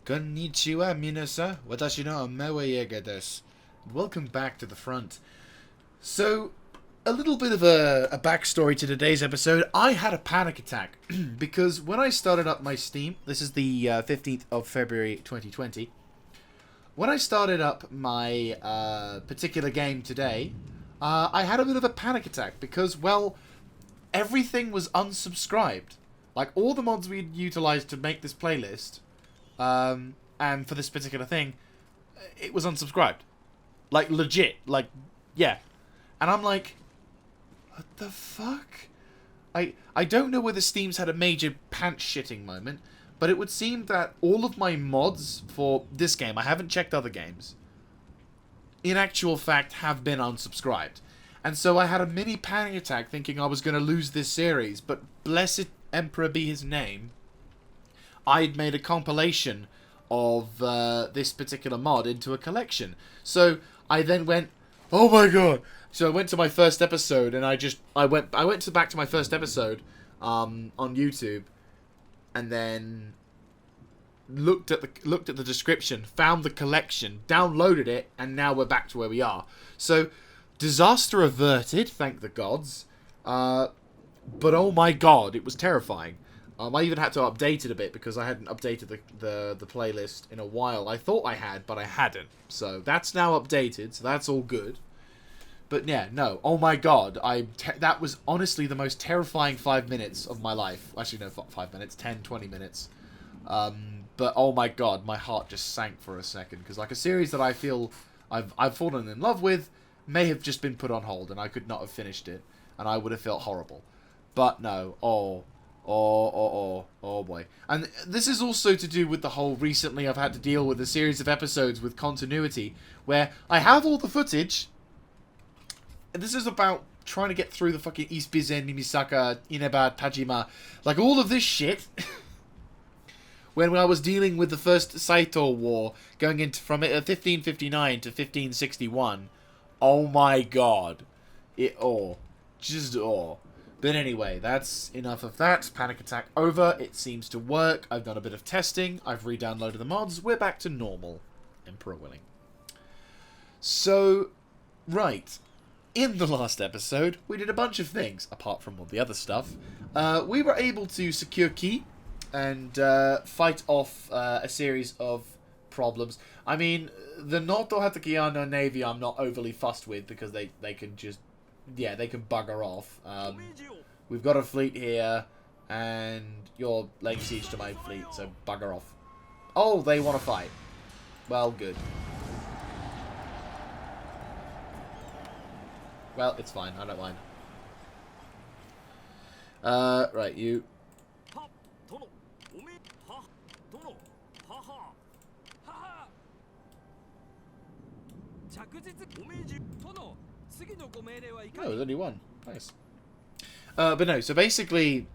Konnichiwa, minasan. Watashi no ame wa Jaeger desu. Welcome back to the front. So, a little bit of a backstory to today's episode. I had a panic attack because when I started up my Steam, this is the 15th of February 2020. When I started up my particular game today, I had a bit of a panic attack because, well, everything was unsubscribed. Like, all the mods we'd utilized to make this playlist, and for this particular thing, it was unsubscribed. Like, legit. Like, yeah. And I'm like, what the fuck? I don't know whether Steam's had a major pants shitting moment, but it would seem that all of my mods for this game, I haven't checked other games, in actual fact have been unsubscribed. And so I had a mini panic attack thinking I was going to lose this series, but blessed Emperor be his name, I'd made a compilation of this particular mod into a collection. So I then went, oh my god. So I went to my first episode, and I went back to my first episode on YouTube, and then looked at the description, found the collection, downloaded it, and now we're back to where we are. So disaster averted, thank the gods. But oh my god, it was terrifying. I even had to update it a bit because I hadn't updated the playlist in a while. I thought I had, but I hadn't. So that's now updated, so that's all good. But yeah, no. Oh my god. That was honestly the most terrifying 5 minutes of my life. Actually, no, 5 minutes. 10, 20 minutes. But oh my god, my heart just sank for a second. Because like a series that I feel I've fallen in love with may have just been put on hold. And I could not have finished it. And I would have felt horrible. But no. Oh boy. And this is also to do with the whole recently I've had to deal with a series of episodes with continuity. Where I have all the footage. This is about trying to get through the fucking East Bizen, Mimisaka, Inaba, Tajima. Like, all of this shit. when I was dealing with the first Saito war, going into from 1559 to 1561. Oh my god. But anyway, that's enough of that. Panic attack over. It seems to work. I've done a bit of testing. I've re-downloaded the mods. We're back to normal. Emperor willing. So, right. In the last episode, we did a bunch of things, apart from all the other stuff. We were able to secure key and fight off a series of problems. I mean, the Noto Hatakeyano Navy I'm not overly fussed with because they can just, yeah, they can bugger off. We've got a fleet here, and you're laying siege to my fleet, so bugger off. Oh, they want to fight. Well, good. Well, it's fine. I don't mind. Right, you. Oh, there's only one. Nice. But no, so basically...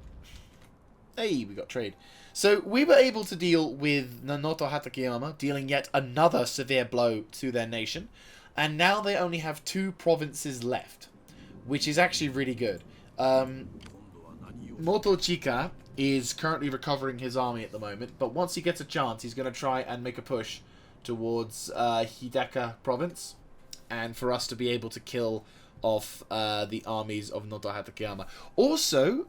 Hey, we got trade. So, we were able to deal with Nanoto Hatakeyama, dealing yet another severe blow to their nation. And now they only have 2 provinces left, which is actually really good. Motochika is currently recovering his army at the moment, but once he gets a chance, he's going to try and make a push towards Hidaka province, and for us to be able to kill off the armies of Noto Hatakeyama. Also,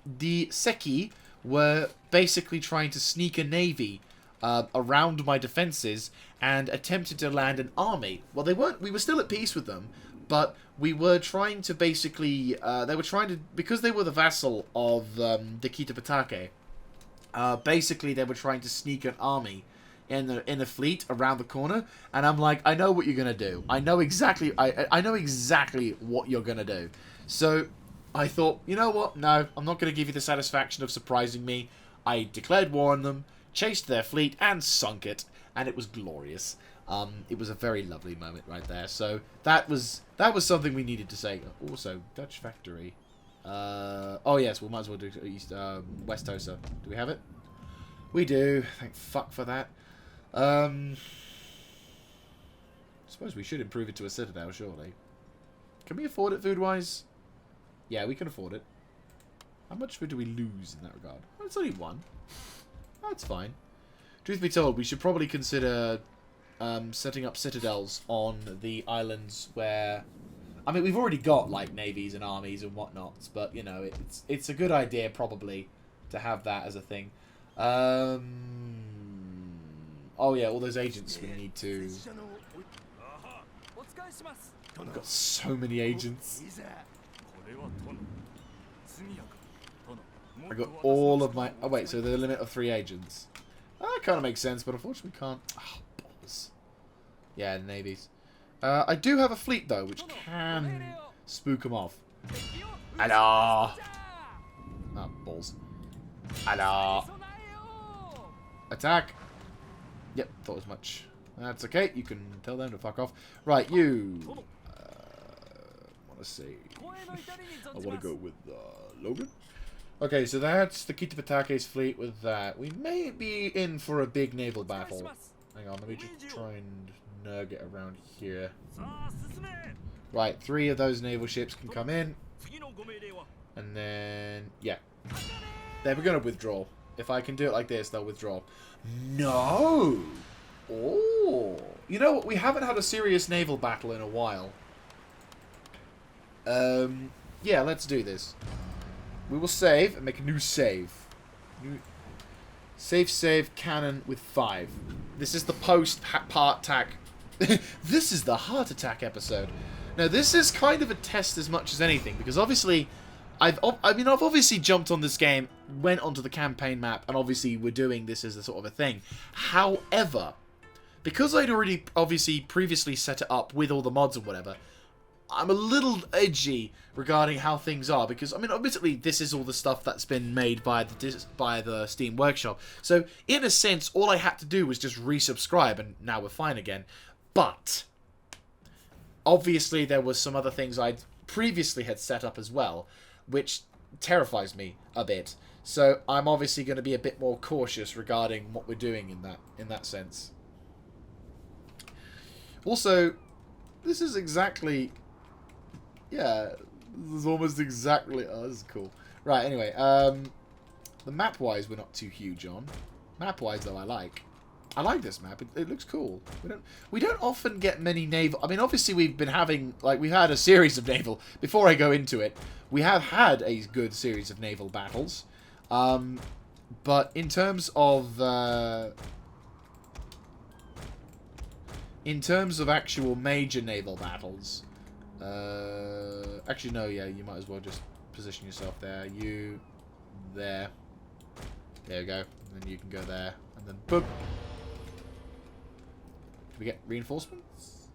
the Seki were basically trying to sneak a navy around my defenses and attempted to land an army. Well, they weren't. We were still at peace with them, but we were trying to basically. They were trying to, because they were the vassal of the Kitabatake. Basically, they were trying to sneak an army in the fleet around the corner, and I'm like, I know what you're gonna do. I know exactly. I know exactly what you're gonna do. So I thought, you know what? No, I'm not gonna give you the satisfaction of surprising me. I declared war on them, chased their fleet, and sunk it. And it was glorious. It was a very lovely moment right there. So that was something we needed to say. Also, Dutch factory. Oh yes, we might as well do East West Tosa. Do we have it? We do. Thank fuck for that. I suppose we should improve it to a citadel, surely. Can we afford it food-wise? Yeah, we can afford it. How much food do we lose in that regard? Well, it's only 1. That's fine. Truth be told, we should probably consider setting up citadels on the islands where... I mean, we've already got, like, navies and armies and whatnots, but, you know, it's a good idea, probably, to have that as a thing. Oh, yeah, all those agents we need to... I've got so many agents. I got all of my... Oh, wait, so the limit of 3 agents. That kind of makes sense, but unfortunately we can't... Oh, balls. Yeah, navies. I do have a fleet, though, which can spook them off. Hello! Oh, balls. Hello! Attack! Yep, thought as much. That's okay, you can tell them to fuck off. Right, you... want to see... I want to go with Logan. Okay, so that's the Kitabatake's fleet with that. We may be in for a big naval battle. Hang on, let me just try and nurg it around here. Right, 3 of those naval ships can come in. And then, yeah. They're going to withdraw. If I can do it like this, they'll withdraw. No! Oh! You know what? We haven't had a serious naval battle in a while. Yeah, let's do this. We will save and make a new save. Save, cannon with 5. This is the post-part attack. This is the heart attack episode. Now, this is kind of a test as much as anything, because obviously, I've obviously jumped on this game, went onto the campaign map, and obviously we're doing this as a sort of a thing. However, because I'd already obviously previously set it up with all the mods and whatever, I'm a little edgy regarding how things are, because, I mean, admittedly, this is all the stuff that's been made by the Steam Workshop. So, in a sense, all I had to do was just resubscribe, and now we're fine again. But, obviously, there was some other things I previously had set up as well, which terrifies me a bit. So, I'm obviously going to be a bit more cautious regarding what we're doing in that sense. Also, this is exactly... Yeah, this is almost exactly... Oh, this is cool. Right, anyway, the map-wise we're not too huge on. Map-wise, though, I like this map. It looks cool. We don't often get many naval... I mean, obviously, we've been having... Like, we've had a series of naval... Before I go into it, we have had a good series of naval battles. But in terms of... in terms of actual major naval battles... actually, no, yeah, you might as well just position yourself there. You, there. There we go. And then you can go there. And then, boom. Did we get reinforcements?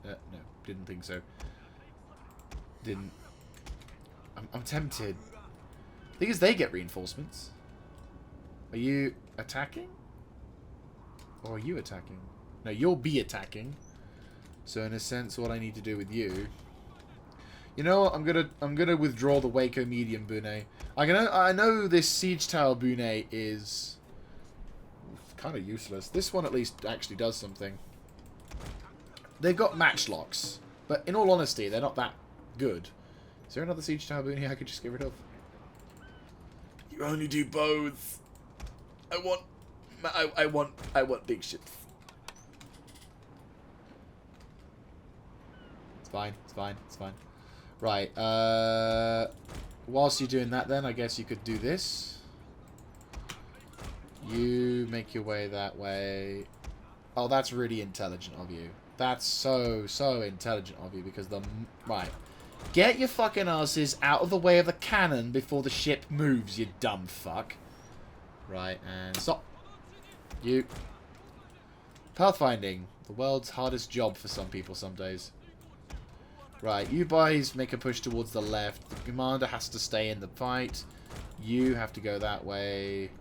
No, didn't think so. Didn't. I'm tempted. The thing is, they get reinforcements. Are you attacking? Or are you attacking? No, you'll be attacking. So in a sense, what I need to do with you, you know what? I'm gonna withdraw the Waco medium bune. I know this siege tower bune is kind of useless. This one at least actually does something. They've got matchlocks, but in all honesty, they're not that good. Is there another siege tower bune I could just get rid of? You only do both. I want big ships. It's fine, it's fine, it's fine. Right, whilst you're doing that then, I guess you could do this. You make your way that way. Oh, that's really intelligent of you. That's so intelligent of you, because the... Right. Get your fucking asses out of the way of the cannon before the ship moves, you dumb fuck. Right, and stop. You. Pathfinding. The world's hardest job for some people some days. Right, you boys make a push towards the left. The commander has to stay in the fight. You have to go that way.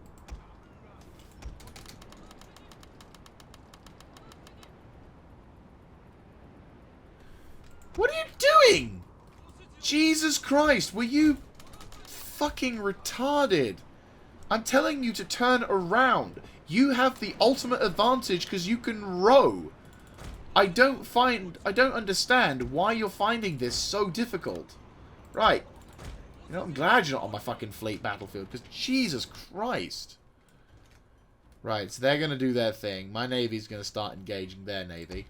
What are you doing? Jesus Christ, were you fucking retarded? I'm telling you to turn around. You have the ultimate advantage because you can row. I don't understand why you're finding this so difficult. Right. You know, I'm glad you're not on my fucking fleet battlefield, because Jesus Christ. Right, so they're going to do their thing. My navy's going to start engaging their navy.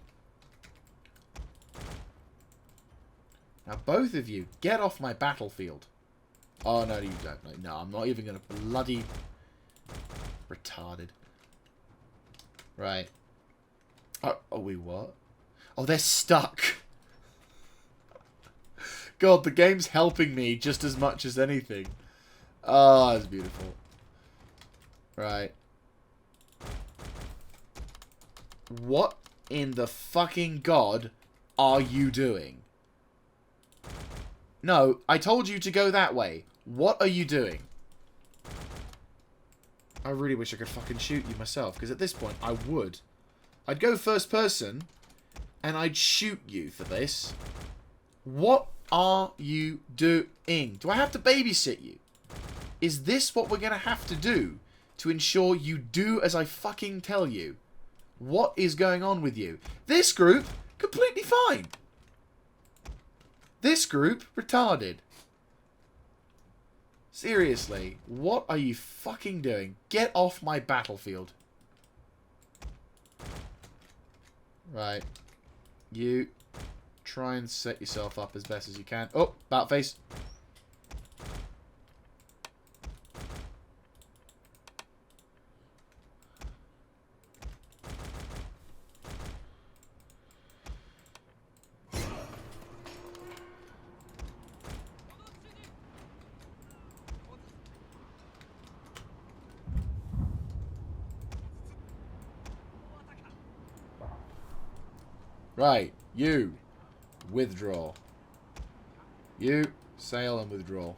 Now, both of you, get off my battlefield. Oh, no, you don't. No, I'm not even going to bloody... Retarded. Right. Oh, we what? Oh, they're stuck. God, the game's helping me just as much as anything. Oh, that's beautiful. Right. What in the fucking God are you doing? No, I told you to go that way. What are you doing? I really wish I could fucking shoot you myself, because at this point, I would. I'd go first person, and I'd shoot you for this. What are you doing? Do I have to babysit you? Is this what we're going to have to do to ensure you do as I fucking tell you? What is going on with you? This group, completely fine. This group, retarded. Seriously, what are you fucking doing? Get off my battlefield. Right. You try and set yourself up as best as you can. Oh, bat face. Right, you withdraw. You sail and withdraw.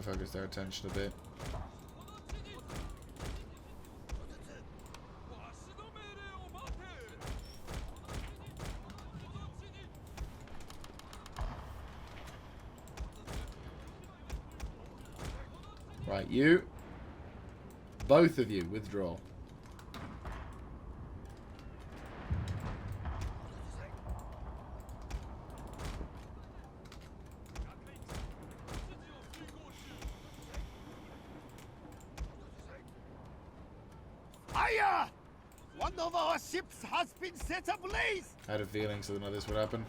Focus their attention a bit. Right, you. Both of you, withdraw. One of our ships has been set ablaze! I had a feeling something like this would happen.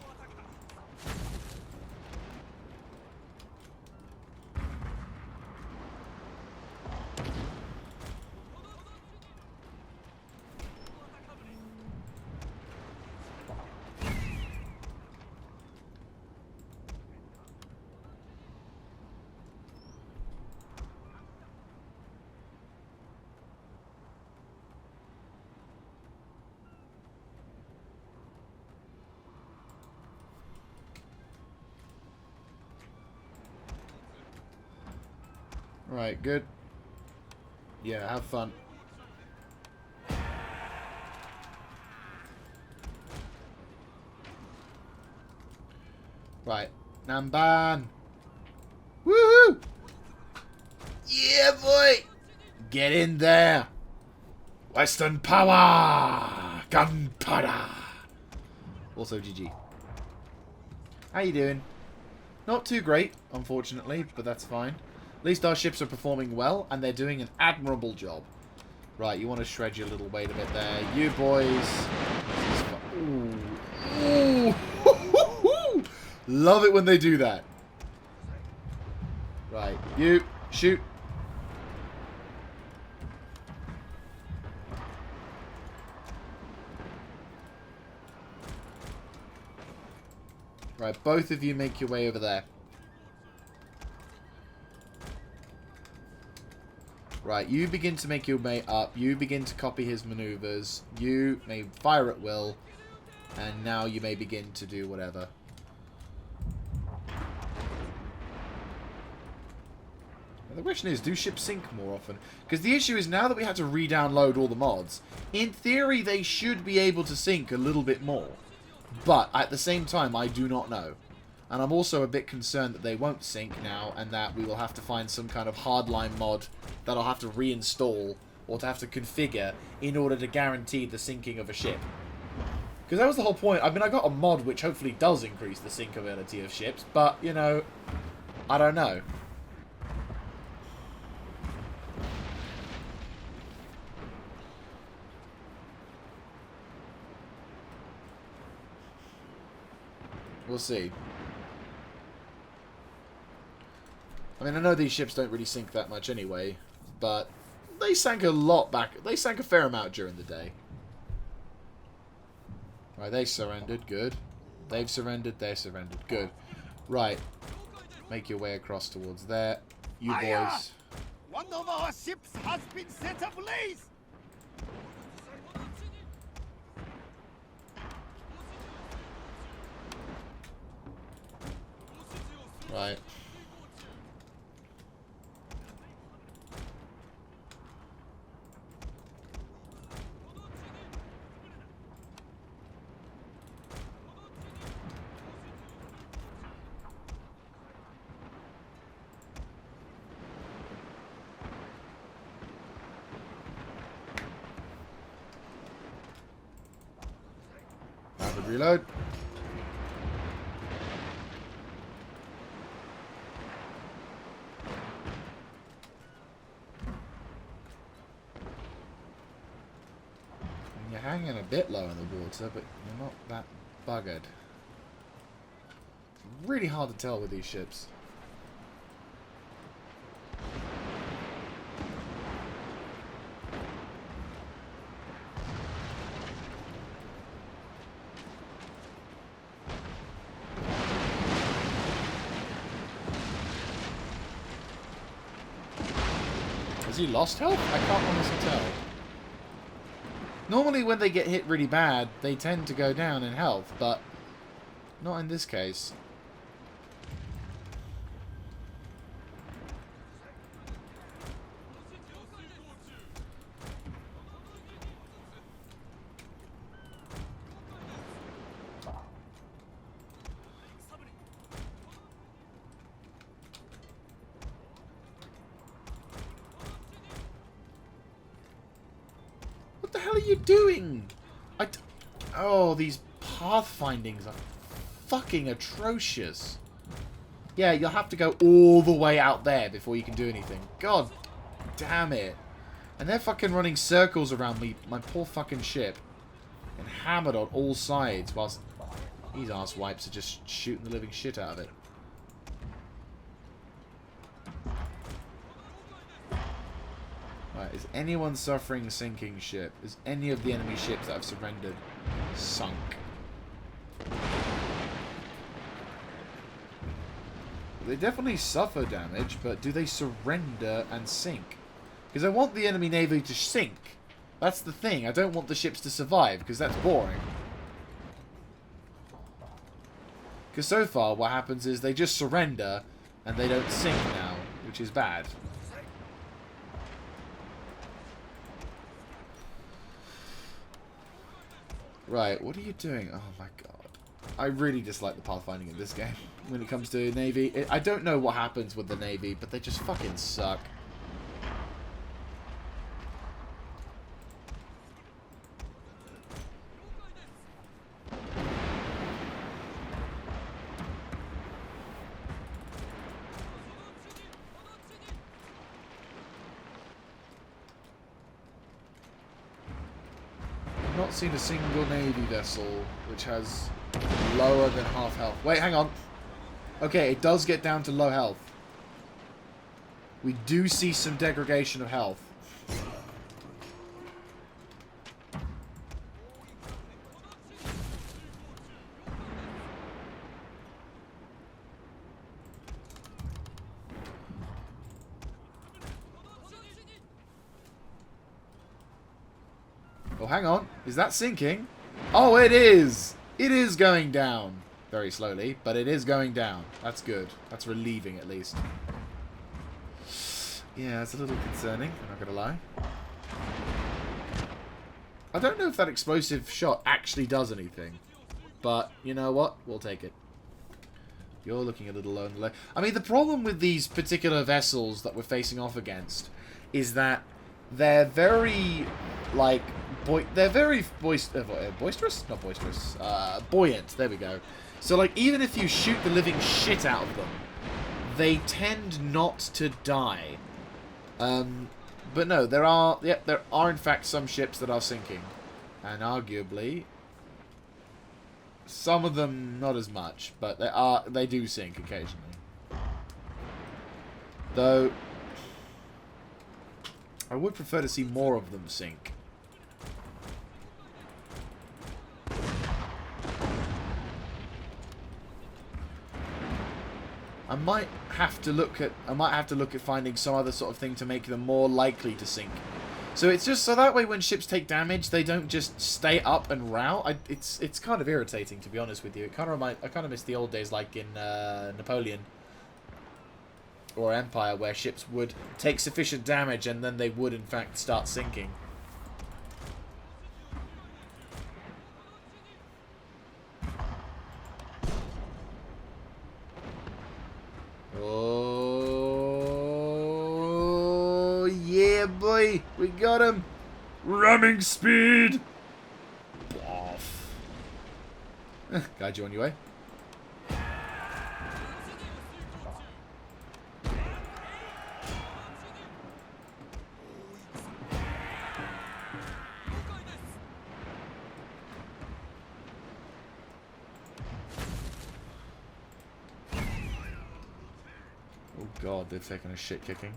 Right, good. Yeah, have fun. Right, Namban. Woohoo! Yeah, boy! Get in there! Western power! Gunpowder! Also, GG. How you doing? Not too great, unfortunately, but that's fine. At least our ships are performing well, and they're doing an admirable job. Right, you want to shred your little weight a bit there. You boys. Ooh. Ooh. Love it when they do that. Right, you. Shoot. Right, both of you make your way over there. Right, you begin to make your mate up. You begin to copy his maneuvers. You may fire at will. And now you may begin to do whatever. Now the question is, do ships sink more often? Because the issue is, now that we had to re-download all the mods, in theory they should be able to sink a little bit more. But at the same time, I do not know. And I'm also a bit concerned that they won't sink now, and that we will have to find some kind of hardline mod that I'll have to reinstall or to have to configure in order to guarantee the sinking of a ship. Because that was the whole point. I mean, I got a mod which hopefully does increase the sinkability of ships, but, you know, I don't know. We'll see. I mean, I know these ships don't really sink that much anyway, but they sank a lot back. They sank a fair amount during the day. Right, they surrendered. Good. They've surrendered. They surrendered. Good. Right. Make your way across towards there. You boys. One of our ships has been set ablaze! Right. Rapid reload. You're hanging a bit low in the water, but you're not that buggered. It's really hard to tell with these ships. Has he lost health? I can't honestly tell. Normally when they get hit really bad, they tend to go down in health, but not in this case. What the hell are you doing? Oh, these pathfindings are fucking atrocious. Yeah, you'll have to go all the way out there before you can do anything. God damn it. And they're fucking running circles around me, my poor fucking ship. And hammered on all sides whilst these arse wipes are just shooting the living shit out of it. Right, is anyone suffering sinking ship? Is any of the enemy ships that have surrendered sunk? They definitely suffer damage, but do they surrender and sink? Because I want the enemy navy to sink. That's the thing. I don't want the ships to survive, because that's boring. Because so far, what happens is they just surrender, and they don't sink now, which is bad. Right, what are you doing? Oh my god. I really dislike the pathfinding in this game when it comes to Navy. I don't know what happens with the Navy, but they just fucking suck. I've not seen a single Navy vessel which has lower than half health. Wait, hang on. Okay, it does get down to low health. We do see some degradation of health. Oh, hang on. Is that sinking? Oh, it is! It is going down. Very slowly, but it is going down. That's good. That's relieving, at least. Yeah, it's a little concerning, I'm not gonna lie. I don't know if that explosive shot actually does anything. But, you know what? We'll take it. You're looking a little lonely. I mean, the problem with these particular vessels that we're facing off against is that they're very, like, boisterous? Not boisterous. Buoyant. There we go. So, like, even if you shoot the living shit out of them, they tend not to die. But no, there are in fact some ships that are sinking. And arguably, some of them not as much, but they do sink occasionally. Though I would prefer to see more of them sink. I might have to look at finding some other sort of thing to make them more likely to sink. So it's just so that way when ships take damage, they don't just stay up and rout. It's kind of irritating, to be honest with you. I kind of miss the old days, like in Napoleon or Empire, where ships would take sufficient damage and then they would in fact start sinking. Oh, yeah, boy. We got him. Ramming speed. Off. Guide you on your way. Oh god, they've taken a shit kicking.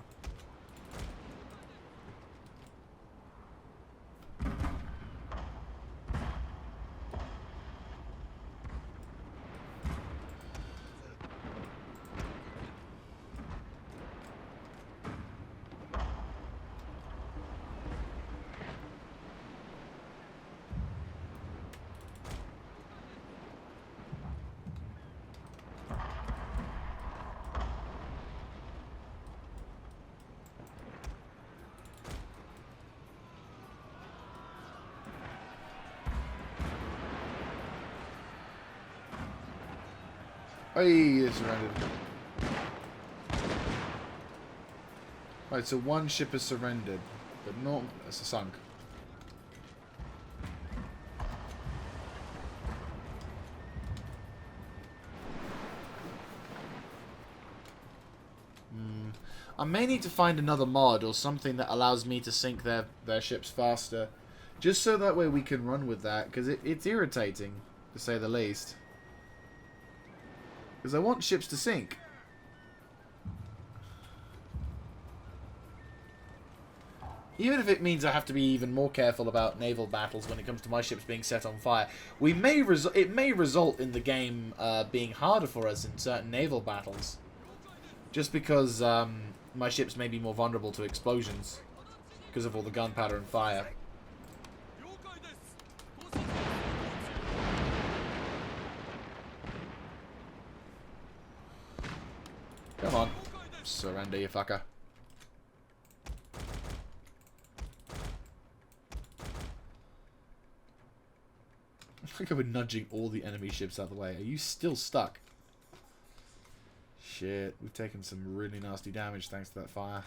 Hey, it's surrendered. Right, so one ship has surrendered, but not it's sunk. I may need to find another mod or something that allows me to sink their ships faster, just so that way we can run with that, because it's irritating, to say the least. Because I want ships to sink. Even if it means I have to be even more careful about naval battles when it comes to my ships being set on fire. It may result in the game being harder for us in certain naval battles. Just because my ships may be more vulnerable to explosions. Because of all the gunpowder and fire. Come on. Surrender, you fucker. I think I've been nudging all the enemy ships out of the way. Are you still stuck? Shit, we've taken some really nasty damage thanks to that fire.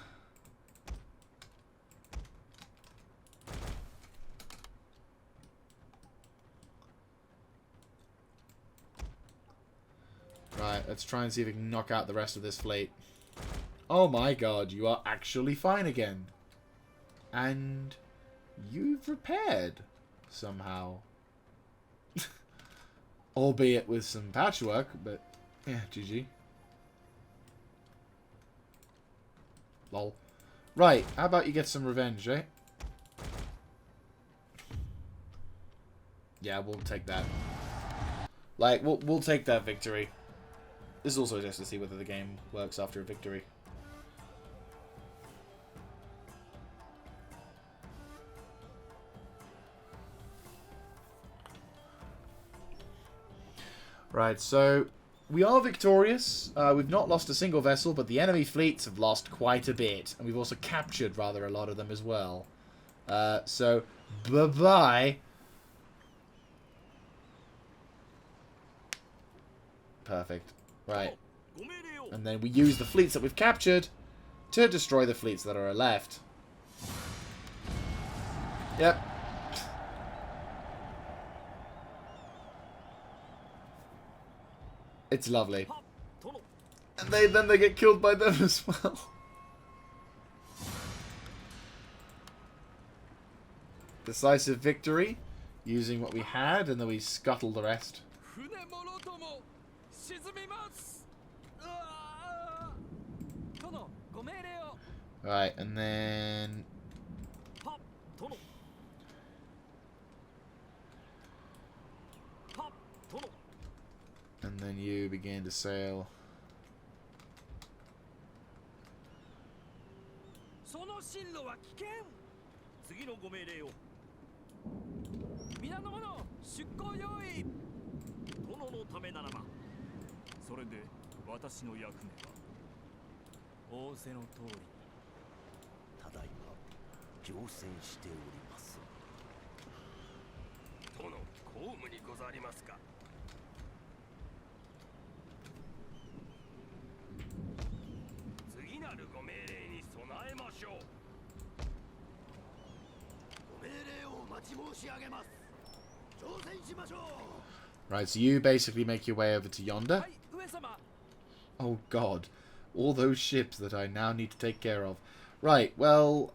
Right, let's try and see if we can knock out the rest of this fleet. Oh my god, you are actually fine again. And you've repaired somehow. Albeit with some patchwork, but yeah, GG. Lol. Right, how about you get some revenge, eh? Yeah, we'll take that. Like, we'll take that victory. This is also just to see whether the game works after a victory. Right, so we are victorious. We've not lost a single vessel, but the enemy fleets have lost quite a bit. And we've also captured rather a lot of them as well. So, bye-bye. perfect. Right. And then we use the fleets that we've captured to destroy the fleets that are left. Yep. It's lovely. And then they get killed by them as well. Decisive victory. Using what we had, and then we scuttle the rest. Right, and then... And then you begin to sail. Right, so you basically make your way over to yonder. Oh god, all those ships that I now need to take care of. Right, well,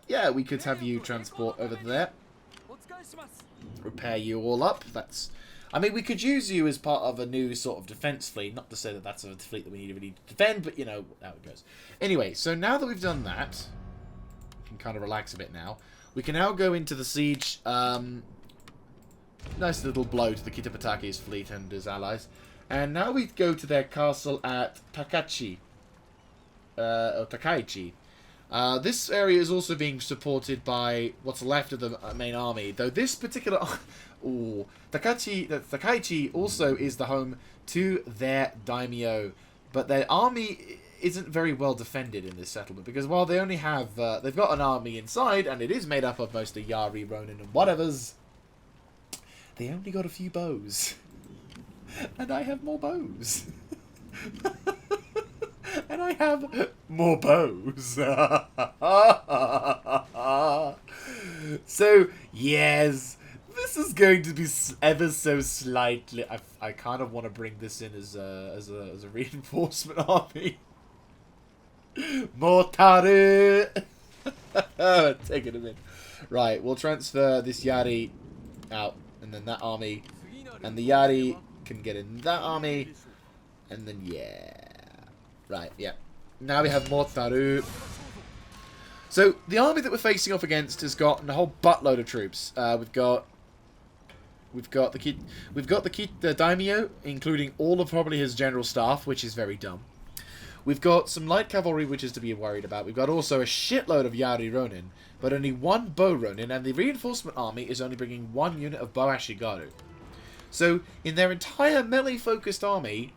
yeah, we could have you transport over there. Repair you all up. I mean, we could use you as part of a new sort of defense fleet. Not to say that that's a fleet that we need to really defend, but you know how it goes. Anyway, so now that we've done that, we can kind of relax a bit now. We can now go into the siege. Nice little blow to the Kitabatake's fleet and his allies. And now we go to their castle at Takaichi. This area is also being supported by what's left of the main army. Though this particular... Takaichi also is the home to their Daimyo. But their army isn't very well defended in this settlement. Because while they only have... they've got an army inside, and it is made up of mostly Yari, Ronin, and whatevers. They only got a few bows. And I have more bows. And I have more bows. So, yes. This is going to be ever so slightly... I kind of want to bring this in as a reinforcement army. Mortaru! Taking him in. Right, we'll transfer this Yari out. And then that army. And the Yari can get in that army. And then, yeah. Right, yeah. Now we have Mortaru. So, the army that we're facing off against has got a whole buttload of troops. We've got the Daimyo, including all of probably his general staff, which is very dumb. We've got some light cavalry, which is to be worried about. We've got also a shitload of Yari Ronin, but only one Bow Ronin, and the reinforcement army is only bringing one unit of Bow Ashigaru. So, in their entire melee-focused army,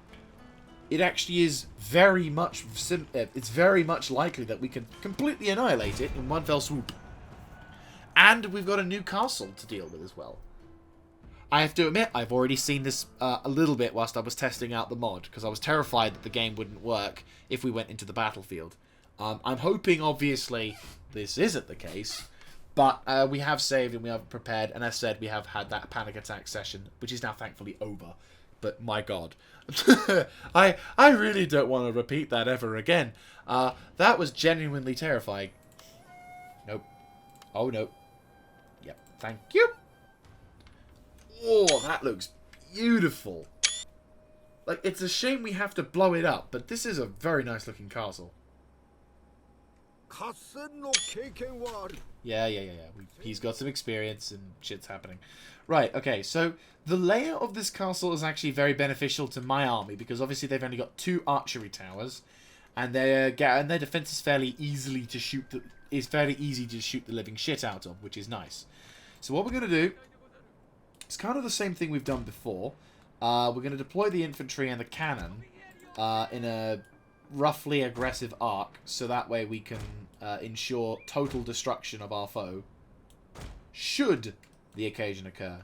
it actually is very much likely that we can completely annihilate it in one fell swoop. And we've got a new castle to deal with as well. I have to admit, I've already seen this a little bit whilst I was testing out the mod, because I was terrified that the game wouldn't work if we went into the battlefield. I'm hoping, obviously, this isn't the case, but we have saved and we have prepared, and as said, we have had that panic attack session, which is now thankfully over. But my god, I really don't want to repeat that ever again. That was genuinely terrifying. Nope. Oh, no. Yep. Thank you. Oh, that looks beautiful. Like, it's a shame we have to blow it up, but this is a very nice looking castle. Yeah. He's got some experience and shit's happening. Right, okay, so the layout of this castle is actually very beneficial to my army, because obviously they've only got 2 archery towers, and their defense is fairly easy to shoot the living shit out of, which is nice. So what we're going to do, it's kind of the same thing we've done before. We're going to deploy the infantry and the cannon in a roughly aggressive arc, so that way we can ensure total destruction of our foe, should the occasion occur.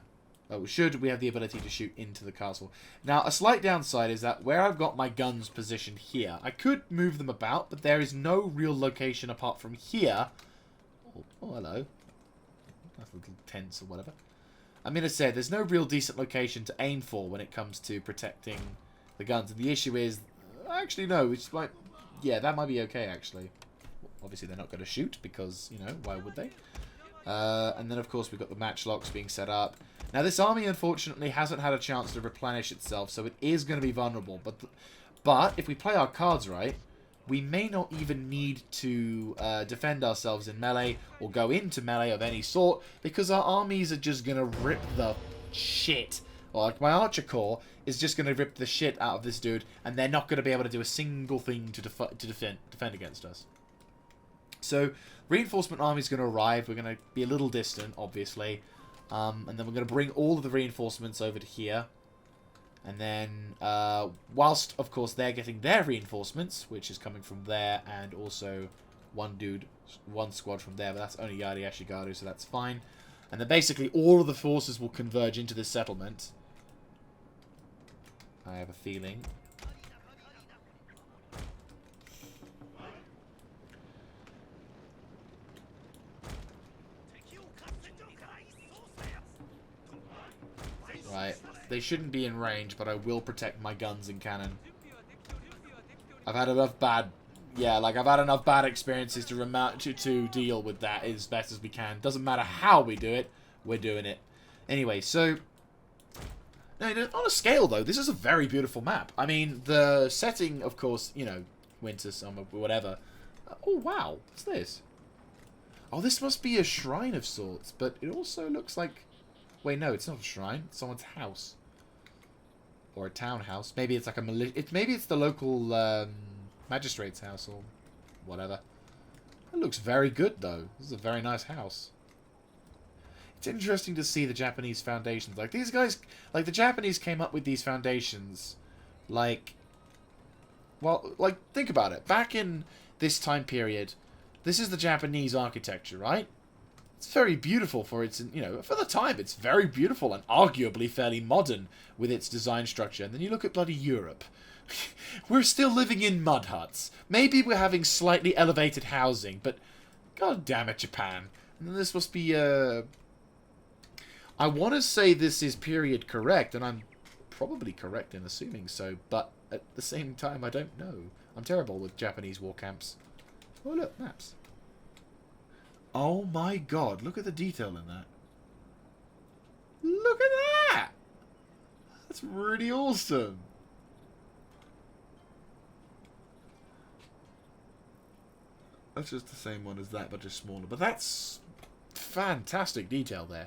Oh, should we have the ability to shoot into the castle. Now, a slight downside is that where I've got my guns positioned here, I could move them about, but there is no real location apart from here. Oh, hello. That's a little tense or whatever. I mean, as I said, there's no real decent location to aim for when it comes to protecting the guns. And the issue is, actually, no, it's like, yeah, that might be okay, actually. Obviously, they're not going to shoot because, you know, why would they? And then, of course, we've got the matchlocks being set up. Now, this army, unfortunately, hasn't had a chance to replenish itself, so it is going to be vulnerable. But if we play our cards right, we may not even need to defend ourselves in melee or go into melee of any sort, because our armies are just going to rip the shit. Like, my archer corps is just going to rip the shit out of this dude, and they're not going to be able to do a single thing to defend against us. So, reinforcement army is going to arrive. We're going to be a little distant, obviously. And then we're going to bring all of the reinforcements over to here. And then, whilst, of course, they're getting their reinforcements, which is coming from there, and also one squad from there, but that's only Yari Ashigaru, so that's fine. And then basically all of the forces will converge into this settlement. I have a feeling. Right, they shouldn't be in range, but I will protect my guns and cannon. I've had enough bad, I've had enough bad experiences to deal with that as best as we can. Doesn't matter how we do it, we're doing it. Anyway, so, no, on a scale though, this is a very beautiful map. I mean, the setting, of course, you know, winter, summer, whatever. Oh wow, what's this? Oh, this must be a shrine of sorts, but it also looks like. Wait, no, it's not a shrine. It's someone's house. Or a townhouse. Maybe it's like a maybe it's the local magistrate's house or whatever. It looks very good, though. This is a very nice house. It's interesting to see the Japanese foundations. Like, these guys... Like, the Japanese came up with these foundations. Like... Well, like, think about it. Back in this time period, this is the Japanese architecture, right? It's very beautiful for its, you know, for the time, it's very beautiful and arguably fairly modern with its design structure. And then you look at bloody Europe. We're still living in mud huts. Maybe we're having slightly elevated housing, but god damn it, Japan. And then this must be, I want to say this is period correct, and I'm probably correct in assuming so, but at the same time, I don't know. I'm terrible with Japanese war camps. Oh, look, maps. Oh my god, look at the detail in that. Look at that! That's really awesome. That's just the same one as that, but just smaller. But that's fantastic detail there.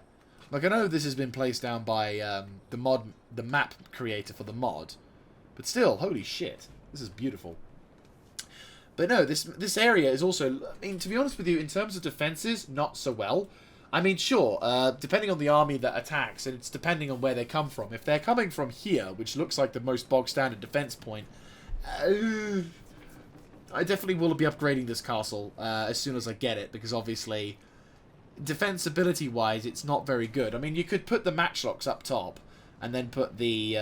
Like, I know this has been placed down by the map creator for the mod, but still, holy shit, this is beautiful. But no, this area is also, I mean, to be honest with you, in terms of defenses, not so well. I mean, sure, depending on the army that attacks, and it's depending on where they come from. If they're coming from here, which looks like the most bog-standard defense point, I definitely will be upgrading this castle as soon as I get it, because obviously, defensibility-wise, it's not very good. I mean, you could put the matchlocks up top, and then put the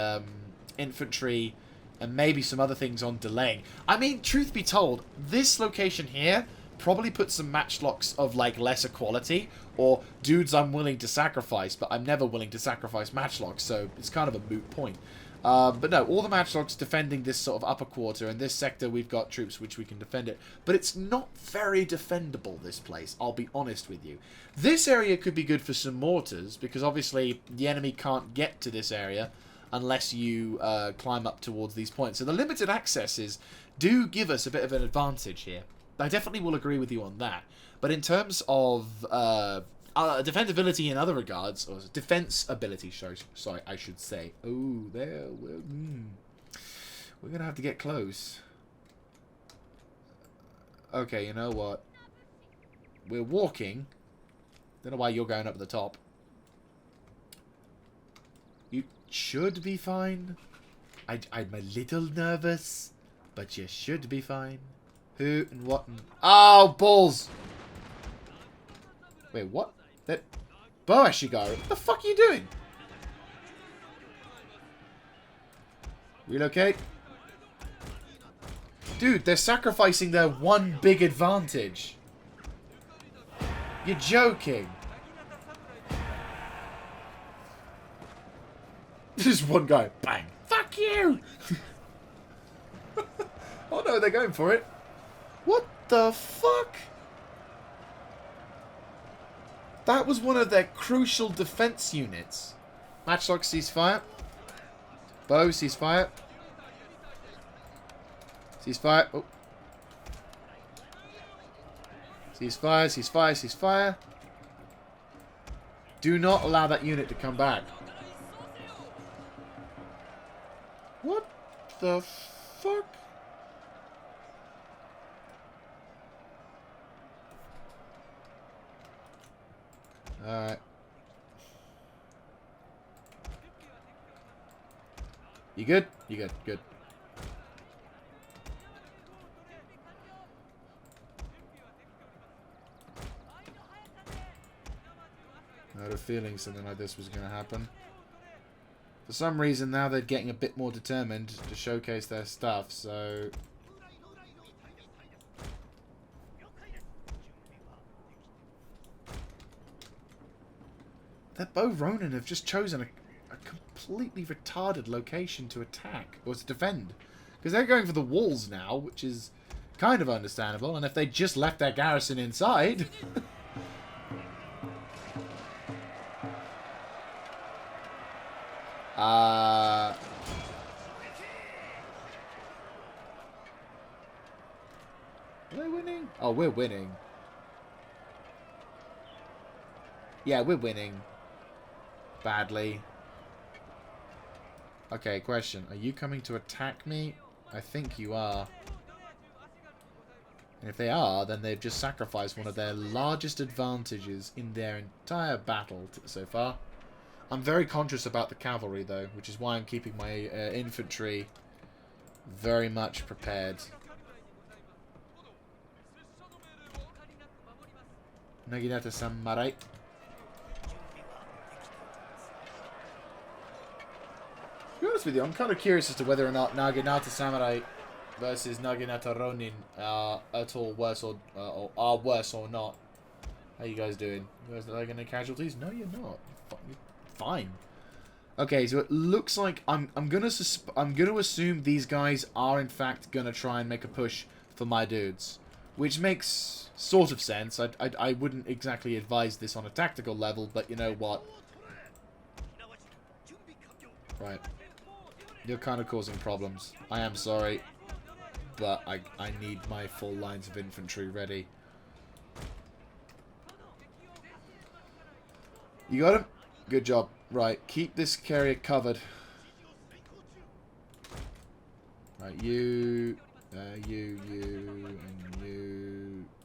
infantry and maybe some other things on delaying. I mean, truth be told, this location here probably puts some matchlocks of, like, lesser quality, or dudes I'm willing to sacrifice, but I'm never willing to sacrifice matchlocks, so it's kind of a moot point. But no, all the matchlocks defending this sort of upper quarter, and this sector we've got troops which we can defend it. But it's not very defendable, this place, I'll be honest with you. This area could be good for some mortars, because obviously the enemy can't get to this area unless you climb up towards these points. So the limited accesses do give us a bit of an advantage here. I definitely will agree with you on that. But in terms of defendability in other regards, or defense ability, sorry, I should say. Oh, there, we're going to have to get close. Okay, you know what? We're walking. Don't know why you're going up at the top. You should be fine. I'm a little nervous, but you should be fine. Who and what and... Oh, balls! Wait, what? That... Bo Ashigaru, what the fuck are you doing? Relocate. Dude, they're sacrificing their one big advantage. You're joking. Just one guy. Bang. Fuck you! Oh no, they're going for it. What the fuck? That was one of their crucial defense units. Matchlock ceasefire. Bow ceasefire. Ceasefire. Oh. Ceasefire, ceasefire, ceasefire. Do not allow that unit to come back. What the fuck? Alright. You good? You good. Good. I had a feeling something like this was going to happen. For some reason, now they're getting a bit more determined to showcase their stuff, so... That Bow Ronin have just chosen a completely retarded location to attack, or to defend. Because they're going for the walls now, which is kind of understandable, and if they just left their garrison inside... Are they winning? Oh, we're winning. Yeah, we're winning. Badly. Okay, question. Are you coming to attack me? I think you are. And if they are, then they've just sacrificed one of their largest advantages in their entire battle so far. I'm very conscious about the cavalry, though, which is why I'm keeping my infantry very much prepared. Naginata Samurai. To be honest with you, I'm kind of curious as to whether or not Naginata Samurai versus Naginata Ronin are at all worse or are worse or not. How you guys doing? You guys like any casualties? No, you're not. You're fine. Okay, so it looks like I'm gonna assume these guys are in fact gonna try and make a push for my dudes, which makes sort of sense. I wouldn't exactly advise this on a tactical level, but you know what? Right. You're kind of causing problems. I am sorry, but I need my full lines of infantry ready. You got him? Good job. Right, keep this carrier covered. Right, you, and you.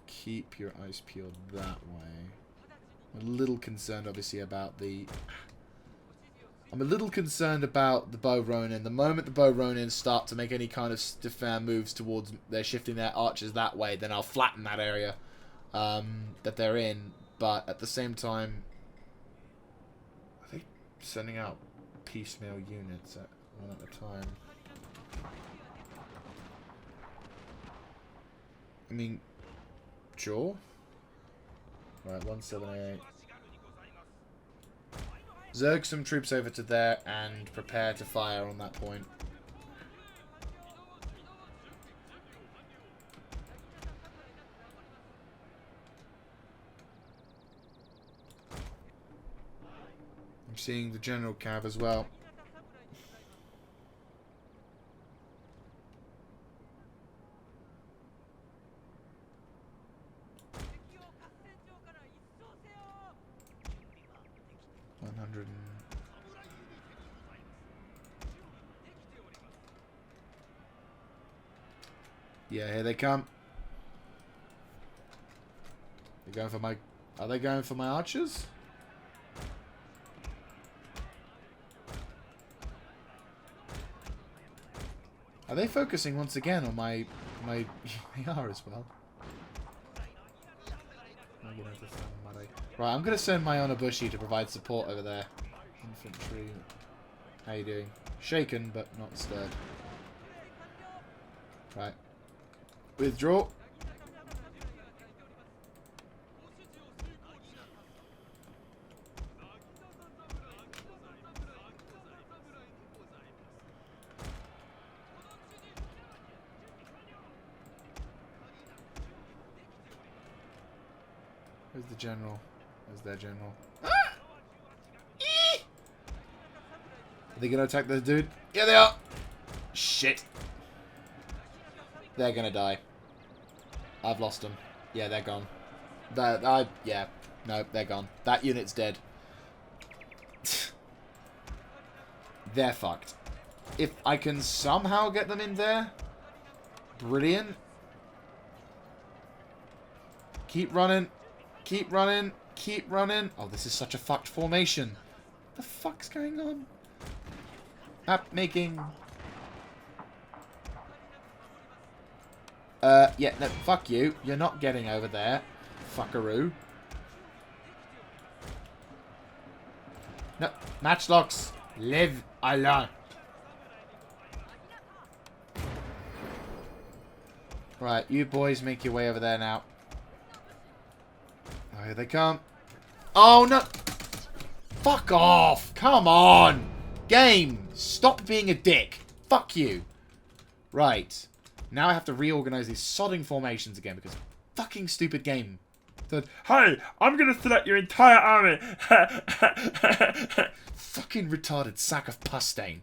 Keep your eyes peeled that way. I'm a little concerned, obviously, about the... I'm a little concerned about the Bow Ronin. The moment the Bow Ronin start to make any kind of stiff moves towards... They're shifting their archers that way, then I'll flatten that area that they're in. But at the same time... Sending out piecemeal units at one at a time. I mean, sure. Right, 178. Zerg some troops over to there and prepare to fire on that point. I'm seeing the General Cav as well. Yeah, here they come. They're going for my... Are they going for my archers? Are they focusing once again on my they are as well. Right, I'm going to send my Onabushi to provide support over there. Infantry. How you doing? Shaken, but not stirred. Right. Withdraw. Where's the general? Where's their general? Are they gonna attack this dude? Yeah, they are! Shit. They're gonna die. I've lost them. Yeah, they're gone. Yeah. No, they're gone. That unit's dead. They're fucked. If I can somehow get them in there, brilliant. Keep running. Keep running. Keep running. Oh, this is such a fucked formation. What the fuck's going on? Map making. Yeah, no, fuck you. You're not getting over there. Fuckaroo. No, matchlocks. Live alone. Right, you boys make your way over there now. Oh, here they come. Oh, no. Fuck off. Come on. Game. Stop being a dick. Fuck you. Right. Now I have to reorganize these sodding formations again because fucking stupid game. Said, hey, I'm going to select your entire army. Fucking retarded sack of pus stain.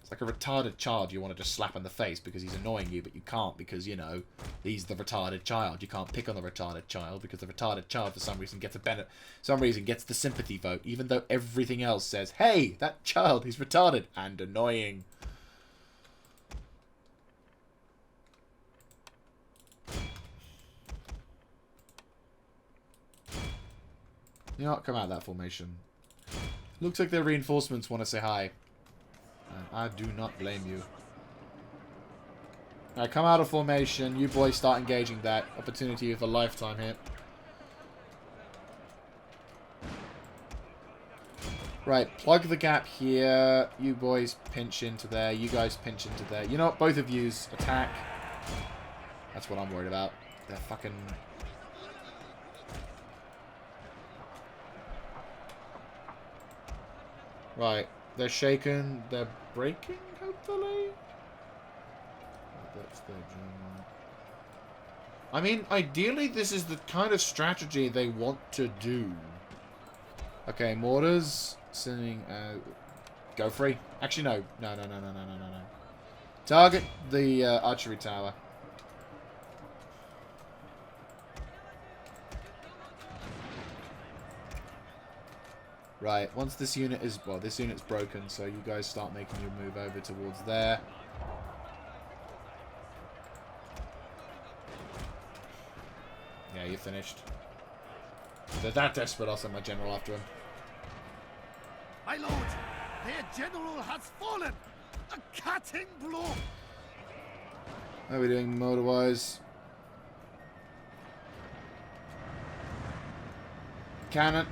It's like a retarded child you want to just slap in the face because he's annoying you, but you can't because, you know, he's the retarded child. You can't pick on the retarded child because the retarded child for some reason gets gets the sympathy vote, even though everything else says, hey, that child, he's retarded and annoying. You know what? Come out of that formation. Looks like their reinforcements want to say hi. And I do not blame you. Alright, come out of formation. You boys start engaging that. Opportunity of a lifetime here. Right, plug the gap here. You boys pinch into there. You guys pinch into there. You know what? Both of yous attack. That's what I'm worried about. They're fucking... Right, they're shaken, they're breaking, hopefully? That's their general. I mean, ideally this is the kind of strategy they want to do. Okay, mortars, sending, go free. Actually, no. No. Target the archery tower. Right, once this unit is... Well, this unit's broken, so you guys start making your move over towards there. Yeah, you're finished. If they're that desperate, I'll send my general after him. My lord, their general has fallen. A cutting blow. How are we doing motor-wise? Cannon.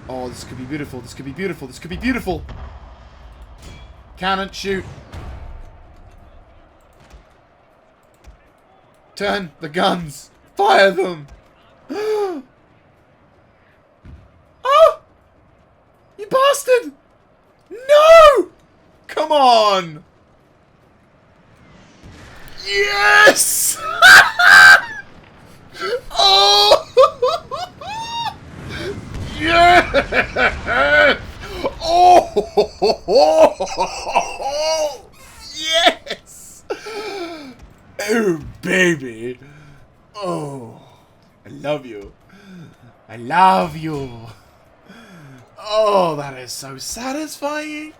Oh, this could be beautiful. This could be beautiful. This could be beautiful. Cannon, shoot. Turn the guns. Fire them. Oh! You bastard! No! Come on! Yes! Oh! Yeah! Oh! Yes! Oh, baby. Oh. I love you. I love you. Oh, that is so satisfying.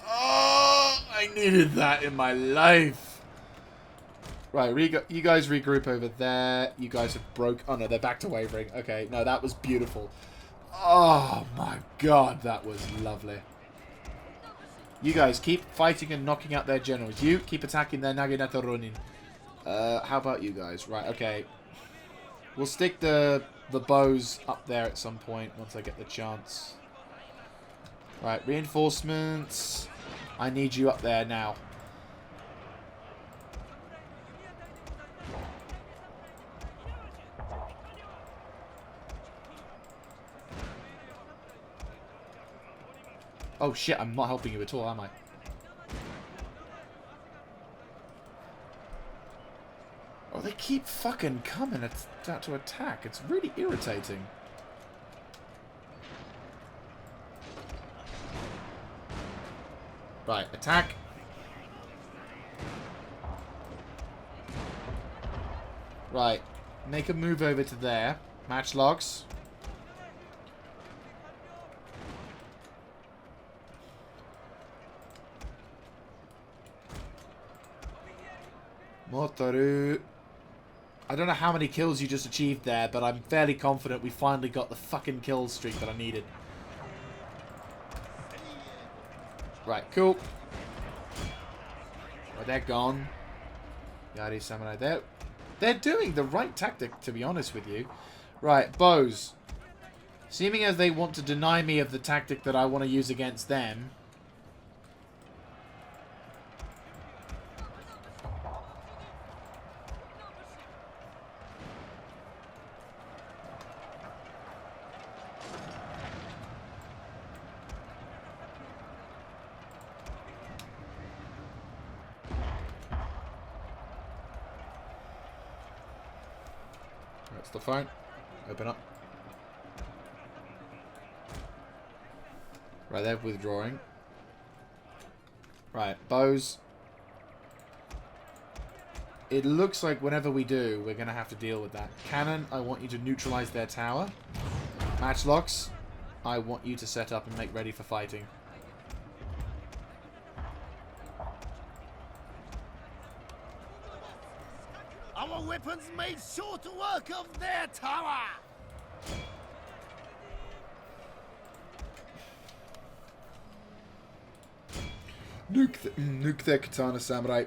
Oh, I needed that in my life. Right, you guys regroup over there. You guys have broke... Oh, no, they're back to wavering. Okay, no, that was beautiful. Oh, my God, that was lovely. You guys keep fighting and knocking out their generals. You keep attacking their Naginata Ronin. How about you guys? Right, okay. We'll stick the bows up there at some point once I get the chance. Right, reinforcements. I need you up there now. Oh shit, I'm not helping you at all, am I? Oh, they keep fucking coming to attack. It's really irritating. Right, attack. Right, make a move over to there. Matchlocks. Motoru. I don't know how many kills you just achieved there, but I'm fairly confident we finally got the fucking kill streak that I needed. Right, cool. Right, they're gone. Yari Samurai, they're doing the right tactic, to be honest with you. Right, bows. Seeming as they want to deny me of the tactic that I want to use against them. That's the phone. Open up. Right, they're withdrawing. Right, bows. It looks like whenever we do, we're going to have to deal with that. Cannon, I want you to neutralize their tower. Matchlocks, I want you to set up and make ready for fighting. Our weapons made short work of their tower! Nuke their katana samurai.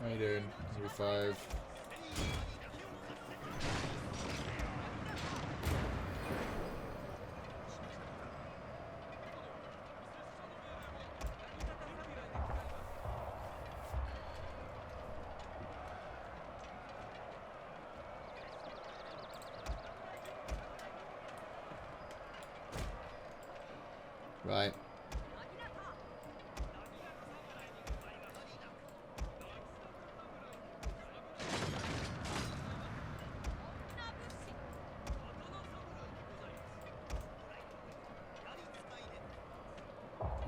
How you doing? 05. Right.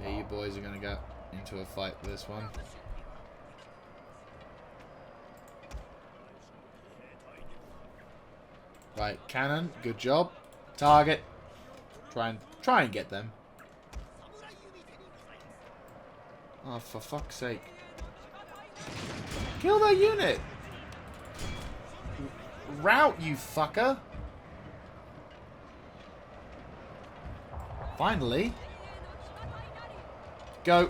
Yeah, you boys are going to get into a fight with this one. Right, cannon, good job. Target. Try and get them. Oh, for fuck's sake. Kill that unit! Route, you fucker! Finally. Go.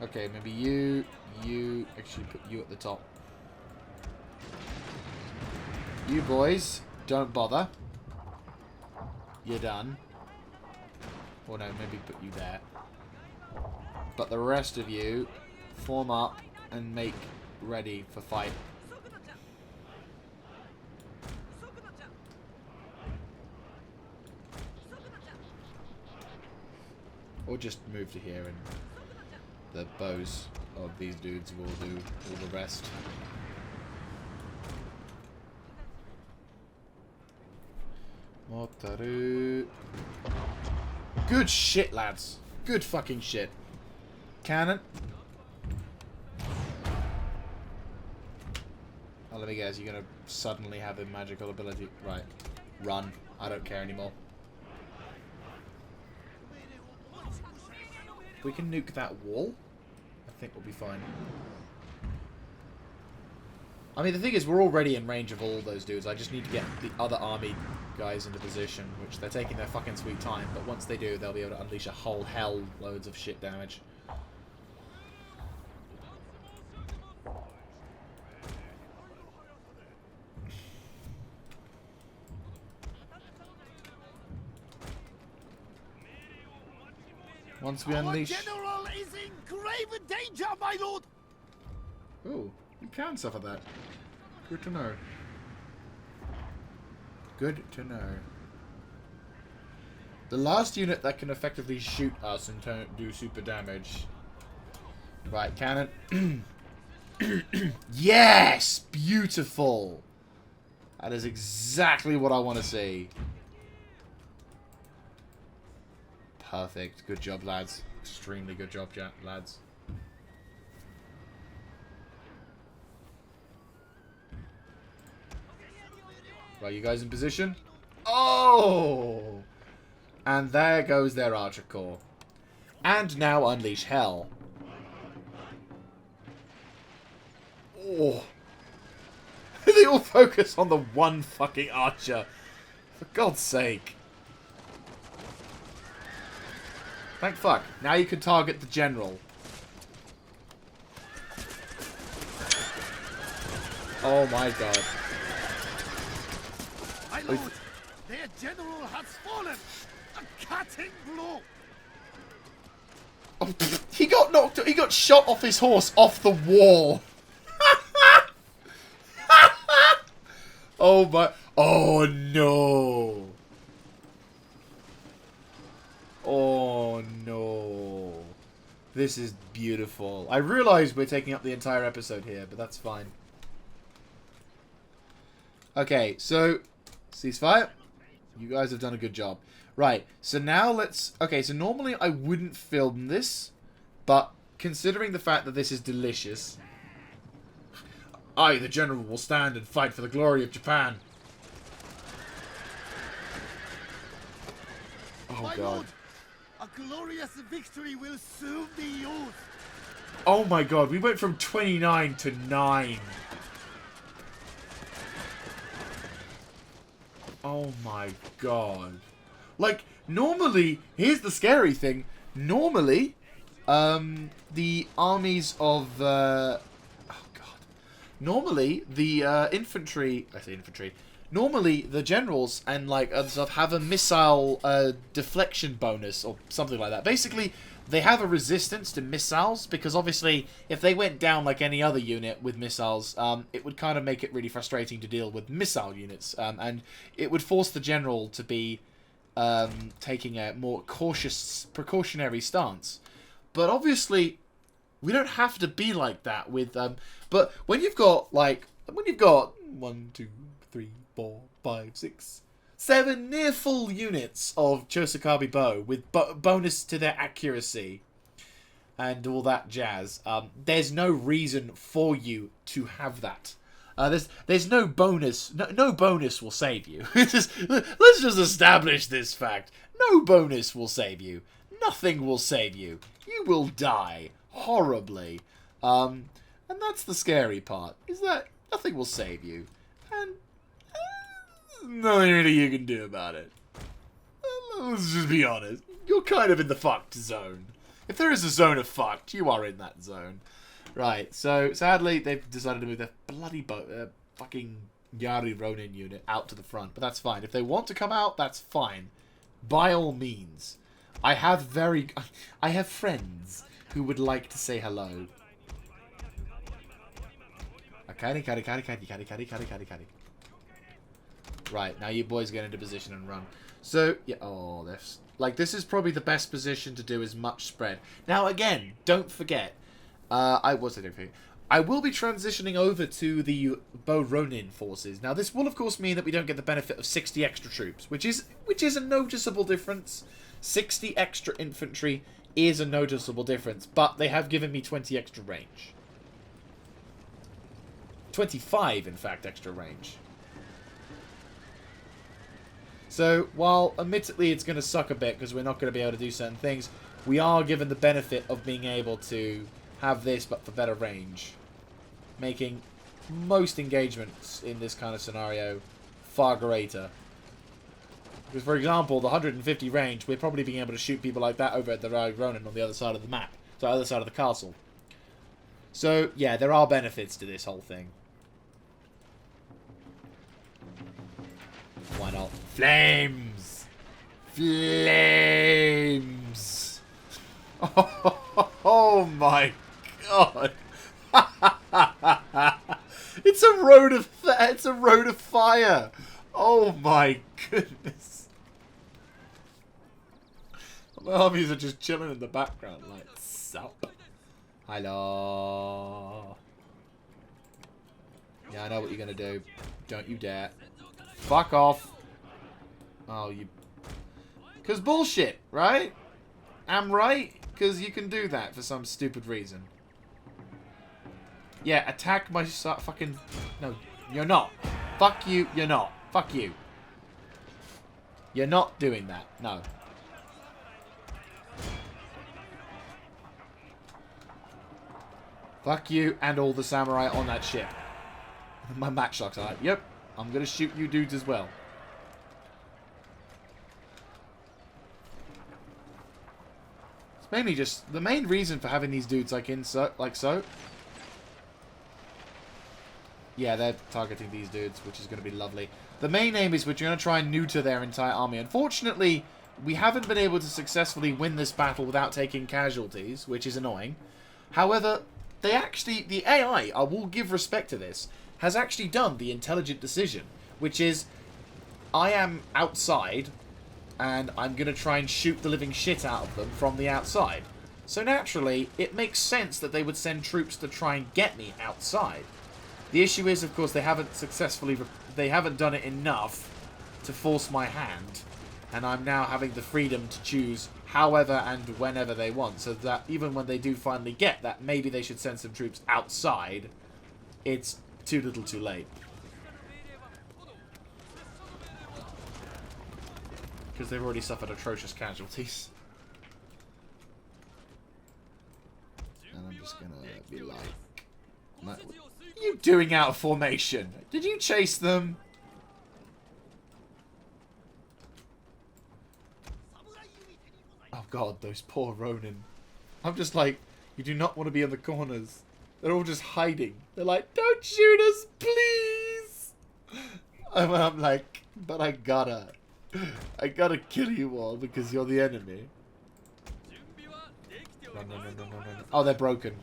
Okay, maybe you actually put you at the top. You boys, don't bother. You're done. Or no, maybe put you there. But the rest of you, form up and make ready for fight. Or just move to here and the bows of these dudes will do all the rest. Motaru. Good shit, lads. Good fucking shit. Cannon. Oh, let me guess, you're gonna suddenly have a magical ability. Right. Run. I don't care anymore. If we can nuke that wall, I think we'll be fine. I mean, the thing is, we're already in range of all those dudes. I just need to get the other army guys into position, which they're taking their fucking sweet time, but once they do, they'll be able to unleash a whole hell loads of shit damage. Once we unleash... Our general is in grave danger, my lord! Oh, you can suffer that. Good to know. Good to know. The last unit that can effectively shoot us and do super damage. Right, cannon. Yes! Beautiful! That is exactly what I want to see. Perfect. Good job, lads. Extremely good job, lads. Right, you guys in position? Oh! And there goes their archer corps. And now unleash hell. Oh! They all focus on the one fucking archer. For God's sake. Thank fuck. Now you can target the general. Oh my god. My lord, their general has fallen. A cutting blow. Oh, he got knocked. He got shot off his horse off the wall. Oh my. Oh no. Oh no. This is beautiful. I realise we're taking up the entire episode here, but that's fine. Okay, so ceasefire. You guys have done a good job. Right, so now let's... Okay, so normally I wouldn't film this, but considering the fact that this is delicious... I, the general, will stand and fight for the glory of Japan. Oh, My God. lord, a glorious victory will soon be yours. Oh, my God. We went from 29 to 9. Oh, my God. Like, normally, here's the scary thing. Normally, the armies of... oh, God. Normally, the infantry... I say infantry. Normally, the generals and, like, other stuff have a missile deflection bonus or something like that. Basically, they have a resistance to missiles because, obviously, if they went down like any other unit with missiles, it would kind of make it really frustrating to deal with missile units. And it would force the general to be taking a more cautious, precautionary stance. But, obviously, we don't have to be like that with... but when you've got, like... When you've got 1, 2, 3, 4, 5, 6, 7 near full units of Chosokabe bow with bonus to their accuracy and all that jazz, there's no reason for you to have that. There's no bonus. No bonus will save you. Let's just establish this fact. No bonus will save you. Nothing will save you. You will die horribly. And that's the scary part, is that nothing will save you. And nothing really you can do about it. Let's just be honest. You're kind of in the fucked zone. If there is a zone of fucked, you are in that zone. Right, so sadly they've decided to move their bloody fucking Yari Ronin unit out to the front. But that's fine. If they want to come out, that's fine. By all means. I have friends who would like to say hello. Right, now you boys get into position and run. So, yeah, oh, this is probably the best position to do as much spread. Now, again, don't forget, I will be transitioning over to the Bo Ronin forces. Now, this will, of course, mean that we don't get the benefit of 60 extra troops, which is a noticeable difference. 60 extra infantry is a noticeable difference, but they have given me 20 extra range. 25, in fact, extra range. So, while admittedly it's going to suck a bit because we're not going to be able to do certain things, we are given the benefit of being able to have this but for better range. Making most engagements in this kind of scenario far greater. Because, for example, the 150 range, we're probably being able to shoot people like that over at the Ronin on the other side of the map. So, the other side of the castle. So, yeah, there are benefits to this whole thing. Why not? Flames! Flames! Oh my god! It's a road of fire! Oh my goodness! My armies are just chilling in the background like, sup? Hello. Yeah, I know what you're gonna do. Don't you dare. Fuck off. Oh, you... Because bullshit, right? I'm right? Because you can do that for some stupid reason. Yeah, attack my fucking... No, you're not. Fuck you, you're not. Fuck you. You're not doing that. No. Fuck you and all the samurai on that ship. My matchlocks are like, yep, I'm gonna shoot you dudes as well. It's mainly just the main reason for having these dudes like so. Yeah, they're targeting these dudes, which is going to be lovely. The main aim is we're going to try and neuter their entire army. Unfortunately, we haven't been able to successfully win this battle without taking casualties, which is annoying. However, the AI, I will give respect to this, has actually done the intelligent decision, which is, I am outside, and I'm going to try and shoot the living shit out of them from the outside. So naturally, it makes sense that they would send troops to try and get me outside. The issue is, of course, they haven't done it enough to force my hand, and I'm now having the freedom to choose however and whenever they want, so that even when they do finally get that, maybe they should send some troops outside, it's too little too late. Because they've already suffered atrocious casualties. And I'm just gonna be like... What are you doing out of formation? Did you chase them? Oh god, those poor Ronin. I'm just like, you do not want to be in the corners. They're all just hiding. They're like, don't shoot us, please! I'm like, but I gotta kill you all because you're the enemy. No. Oh, they're broken.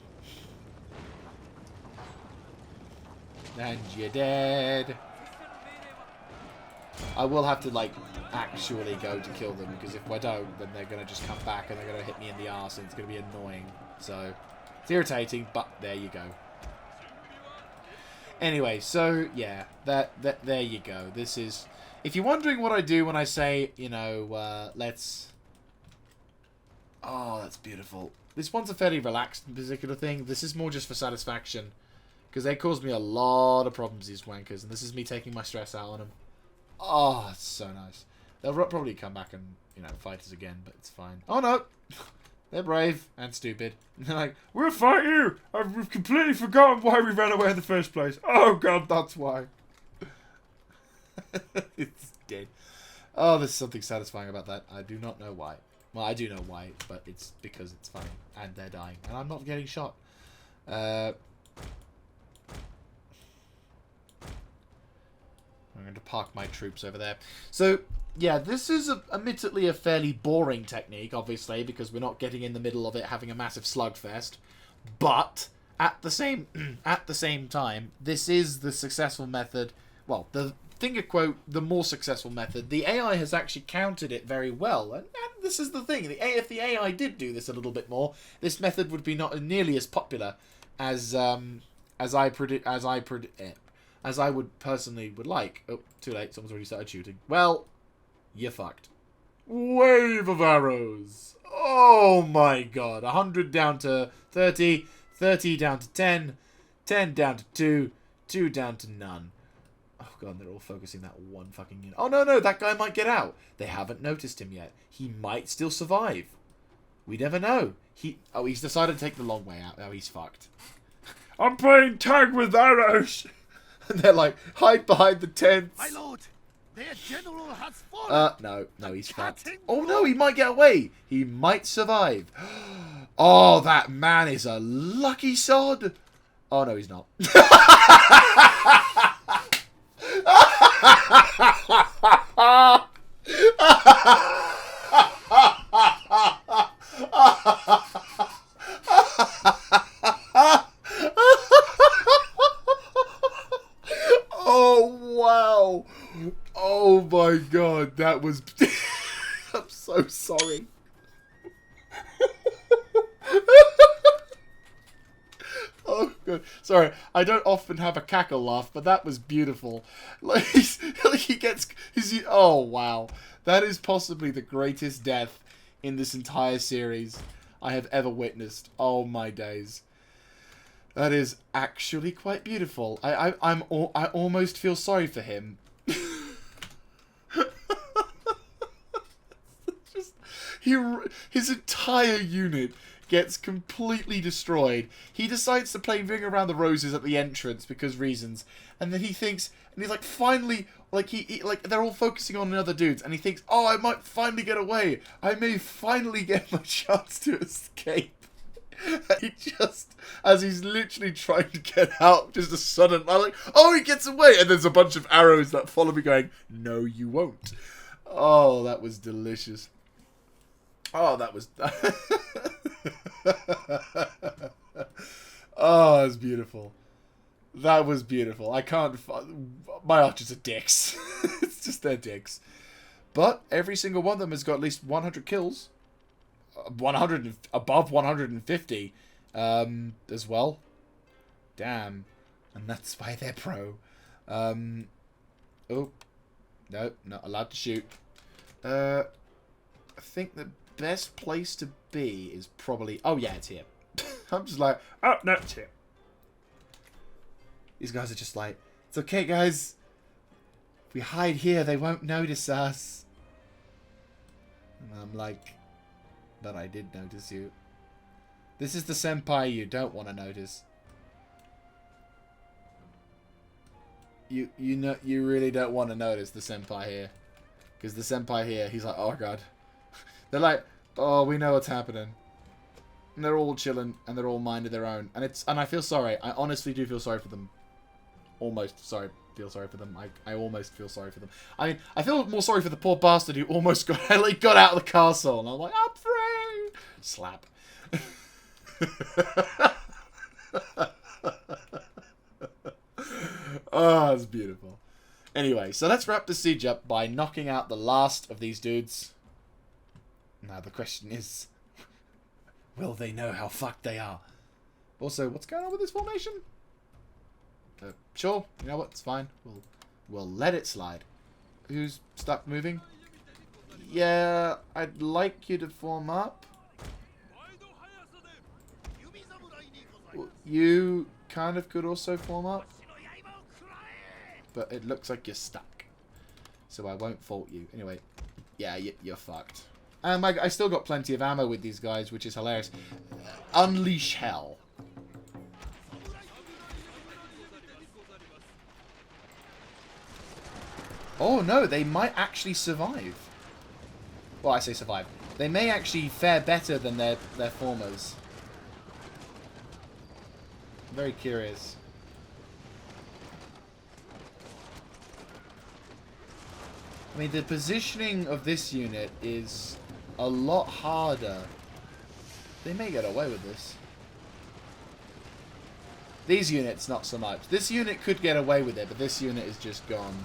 And you're dead. I will have to, like, actually go to kill them, because if I don't, then they're going to just come back and they're going to hit me in the arse, and it's going to be annoying. So, it's irritating, but there you go. Anyway, so, yeah, there you go. This is... If you're wondering what I do when I say, you know, let's... Oh, that's beautiful. This one's a fairly relaxed particular thing. This is more just for satisfaction. Because they caused me a lot of problems, these wankers. And this is me taking my stress out on them. Oh, it's so nice. They'll probably come back and, you know, fight us again, but it's fine. Oh, no! They're brave and stupid. And they're like, we'll fight you! I've completely forgotten why we ran away in the first place. Oh, God, that's why. It's dead. Oh, there's something satisfying about that. I do not know why. Well, I do know why, but it's because it's funny. And they're dying. And I'm not getting shot. I'm going to park my troops over there. So, yeah, this is admittedly a fairly boring technique, obviously, because we're not getting in the middle of it having a massive slugfest. But, at the same time, this is the successful method. Well, the finger quote, the more successful method. The AI has actually countered it very well. And this is the thing. If the AI did do this a little bit more, this method would be not nearly as popular as I would personally like. Oh, too late. Someone's already started shooting. Well, you're fucked. Wave of arrows. Oh my god. 100 down to 30. 30 down to 10. 10 down to 2. 2 down to none. Oh god, they're all focusing that one fucking unit. Oh no, that guy might get out. They haven't noticed him yet. He might still survive. We never know. He's decided to take the long way out. Oh, he's fucked. I'm playing tag with arrows. And they're like, hide behind the tents. My lord, Their general has fallen. No, he's fucked. Oh no, he might get away. He might survive. Oh, that man is a lucky sod. Oh no, he's not. Oh wow. Oh my god, that was... I'm so sorry. Oh god, sorry. I don't often have a cackle laugh, but that was beautiful. Like, he gets... oh wow. That is possibly the greatest death in this entire series I have ever witnessed. Oh my days. That is actually quite beautiful. I almost feel sorry for him. His entire unit gets completely destroyed. He decides to play Ring Around the Roses at the entrance because reasons, and then he thinks, and he's like, finally, like he like they're all focusing on the other dudes, and he thinks, oh, I might finally get away. I may finally get my chance to escape. He just, as he's literally trying to get out, just a sudden, I'm like, oh, he gets away, and there's a bunch of arrows that follow me going, no, you won't. Oh, that was delicious. Oh, that was... oh, that's beautiful. That was beautiful. I can't... my archers are dicks. It's just they're dicks. But every single one of them has got at least 100 kills. 100... above 150. As well. Damn. And that's why they're pro. Oh. No, not allowed to shoot. I think the best place to be is probably... oh, yeah, it's here. I'm just like, oh, no, it's here. These guys are just like, it's okay, guys. If we hide here, they won't notice us. And I'm like, but I did notice you. This is the senpai you don't want to notice. You know, you really don't want to notice the senpai here. Because the senpai here, he's like, oh, God. They're like, oh, we know what's happening. And they're all chilling, and they're all minding their own. And I feel sorry. I honestly do feel sorry for them. Almost sorry. Feel sorry for them. I almost feel sorry for them. I mean, I feel more sorry for the poor bastard who almost got out of the castle. And I'm like, I'm free! Slap. Oh, it's beautiful. Anyway, so let's wrap the siege up by knocking out the last of these dudes. Now the question is, will they know how fucked they are? Also, what's going on with this formation? Sure, you know what? It's fine. We'll let it slide. Who's stuck moving? Yeah, I'd like you to form up. You kind of could also form up. But it looks like you're stuck. So I won't fault you. Anyway, yeah, you're fucked. I still got plenty of ammo with these guys, which is hilarious. Unleash hell. Oh no, they might actually survive. Well, I say survive. They may actually fare better than their formers. I'm very curious. I mean, the positioning of this unit is a lot harder. They may get away with this. These units, not so much. This unit could get away with it, but this unit is just gone.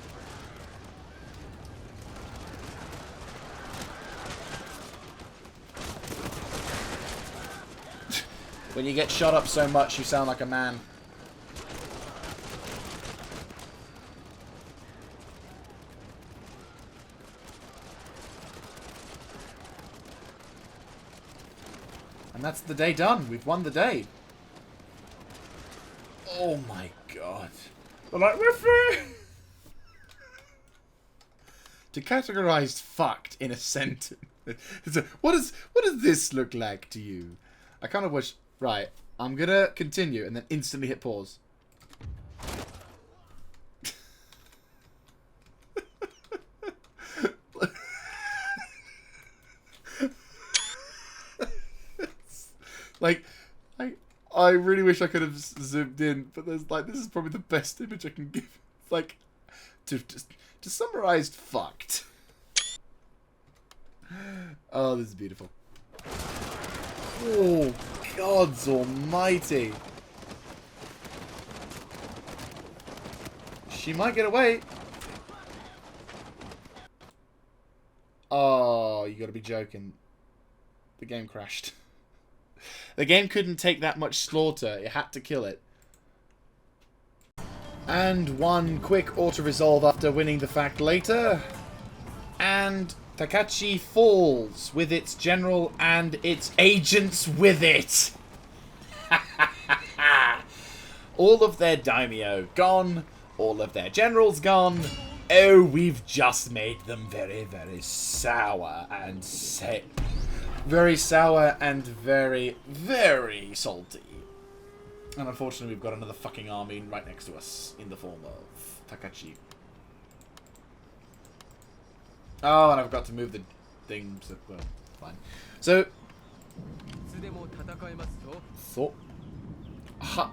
When you get shot up so much, you sound like a man. And that's the day done. We've won the day. Oh my god. They're like, we're free! To categorize fucked in a sentence. What does this look like to you? I kind of wish... Right, I'm gonna continue and then instantly hit pause. Like, I really wish I could have zoomed in, but there's like, this is probably the best image I can give. Like, to summarize, fucked. Oh, this is beautiful. Oh, gods almighty. She might get away. Oh, you gotta be joking. The game crashed. The game couldn't take that much slaughter. It had to kill it. And one quick auto-resolve after winning the fact later. And Takachi falls with its general and its agents with it. All of their daimyo gone. All of their generals gone. Oh, we've just made them very, very sour and very sour and very, very salty. And unfortunately, we've got another fucking army right next to us in the form of Takachi. Oh, and I've got to move the thing. So, well, fine. So, ha.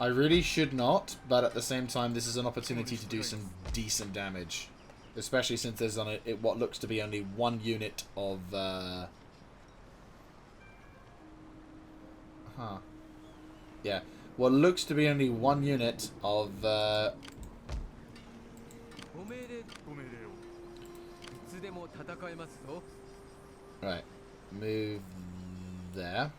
I really should not, but at the same time, this is an opportunity to do some decent damage. Especially since there's on it what looks to be only one unit of... Yeah. What looks to be only one unit of... Right. Move there.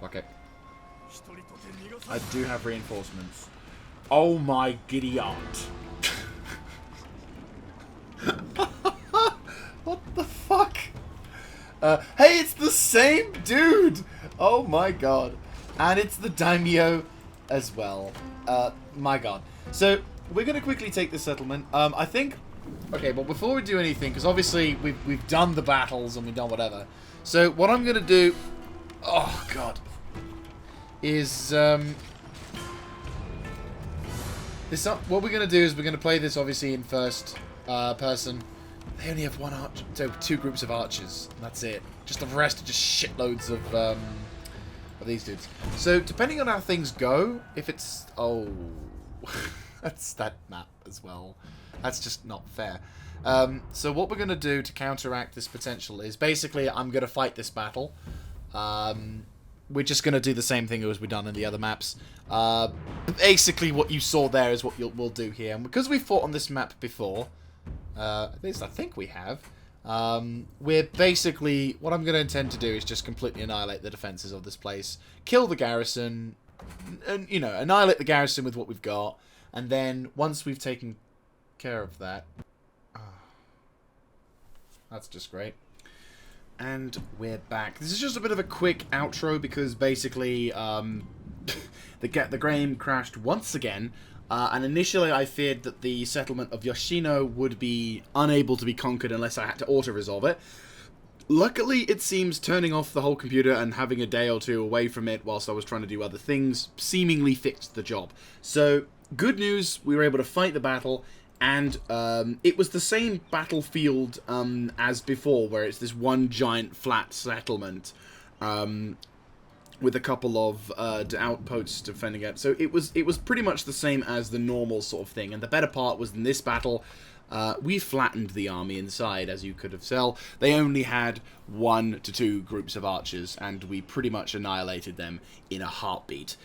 Okay. I do have reinforcements. Oh my giddy aunt. What the fuck? Hey, it's the same dude! Oh my god. And it's the daimyo as well. My god. So, we're going to quickly take the settlement. I think... Okay, but before we do anything, because obviously we've done the battles and we've done whatever. So, what I'm going to do... Oh, God. Is, what we're going to do is we're going to play this, obviously, in first person. They only have one archer, so 2 groups of archers. And that's it. Just the rest are just shitloads of these dudes. So, depending on how things go, if it's... Oh... That's that map as well. That's just not fair. So what we're going to do to counteract this potential is basically I'm going to fight this battle. We're just going to do the same thing as we've done in the other maps. Basically what you saw there is what we'll do here. And because we fought on this map before, at least I think we have, we're basically... What I'm going to intend to do is just completely annihilate the defenses of this place. Kill the garrison, and, you know, annihilate the garrison with what we've got. And then, once we've taken care of that... Oh, that's just great. And we're back. This is just a bit of a quick outro, because basically, the game crashed once again. And initially I feared that the settlement of Yoshino would be unable to be conquered unless I had to auto-resolve it. Luckily, it seems turning off the whole computer and having a day or two away from it whilst I was trying to do other things seemingly fixed the job. So... Good news, we were able to fight the battle, and it was the same battlefield as before, where it's this one giant flat settlement with a couple of outposts defending it. So it was pretty much the same as the normal sort of thing, and the better part was in this battle, we flattened the army inside, as you could have tell. They only had 1 to 2 groups of archers, and we pretty much annihilated them in a heartbeat.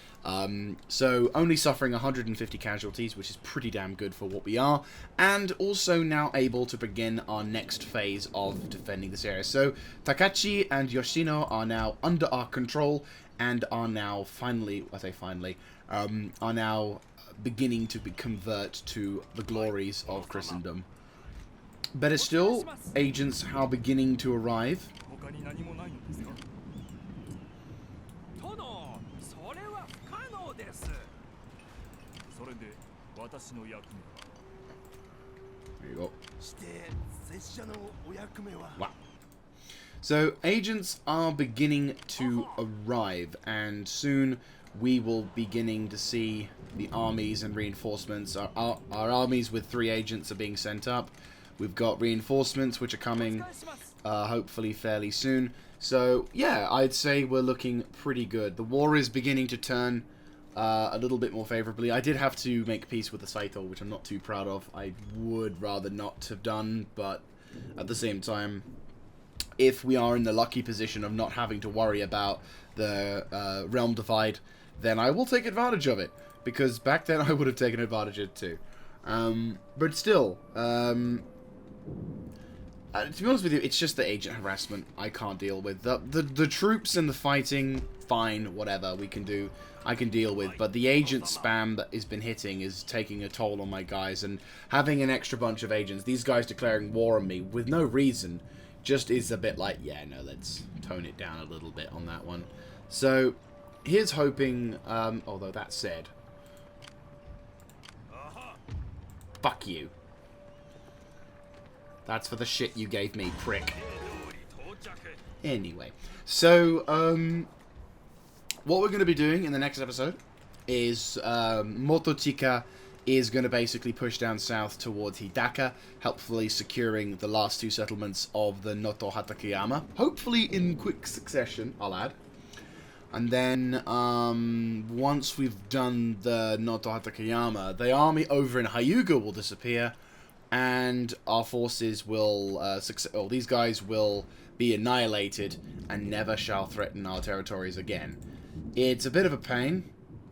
So only suffering 150 casualties, which is pretty damn good for what we are, and also now able to begin our next phase of defending this area. So Takachi and Yoshino are now under our control, and are now finally, I say finally, are now beginning to convert to the glories of Christendom. Better still, agents are beginning to arrive. There you go. Wow. So, agents are beginning to arrive, and soon we will beginning to see the armies and reinforcements. Our armies with 3 agents are being sent up. We've got reinforcements which are coming, hopefully fairly soon. So, yeah, I'd say we're looking pretty good. The war is beginning to turn a little bit more favorably. I did have to make peace with the Saito, which I'm not too proud of. I would rather not have done, but at the same time, if we are in the lucky position of not having to worry about the realm divide, then I will take advantage of it. Because back then I would have taken advantage of it too. But still, to be honest with you, it's just the agent harassment I can't deal with. The troops and the fighting, fine, whatever, we can do. I can deal with, but the agent spam that has been hitting is taking a toll on my guys, and having an extra bunch of agents, these guys declaring war on me with no reason, just is a bit like, yeah, no, let's tone it down a little bit on that one. So, here's hoping, although that said, fuck you. That's for the shit you gave me, prick. Anyway, so, what we're going to be doing in the next episode is, Motochika is going to basically push down south towards Hidaka, helpfully securing the last 2 settlements of the Noto Hatakeyama. Hopefully in quick succession, I'll add. And then, once we've done the Noto Hatakeyama, the army over in Hyuga will disappear, and our forces will, these guys will be annihilated, and never shall threaten our territories again. It's a bit of a pain,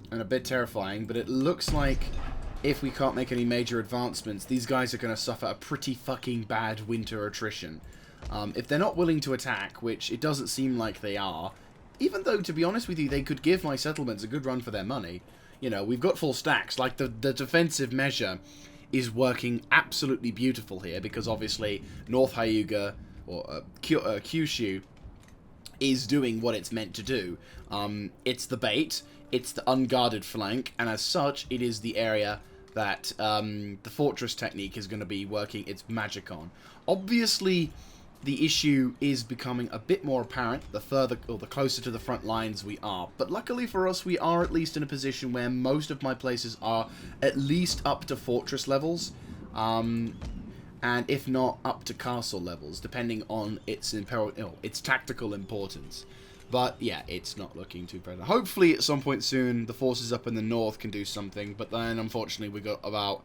and a bit terrifying, but it looks like if we can't make any major advancements, these guys are going to suffer a pretty fucking bad winter attrition. If they're not willing to attack, which it doesn't seem like they are, even though, to be honest with you, they could give my settlements a good run for their money. You know, we've got full stacks. Like, the defensive measure is working absolutely beautiful here, because obviously North Hyuga, or Kyushu, is doing what it's meant to do. It's the bait, it's the unguarded flank, and as such, it is the area that the fortress technique is going to be working its magic on. Obviously, the issue is becoming a bit more apparent the further, or the closer to the front lines we are. But luckily for us, we are at least in a position where most of my places are at least up to fortress levels, and if not, up to castle levels, depending on its tactical importance. But yeah, it's not looking too bad. Hopefully at some point soon the forces up in the north can do something, but then unfortunately we've got about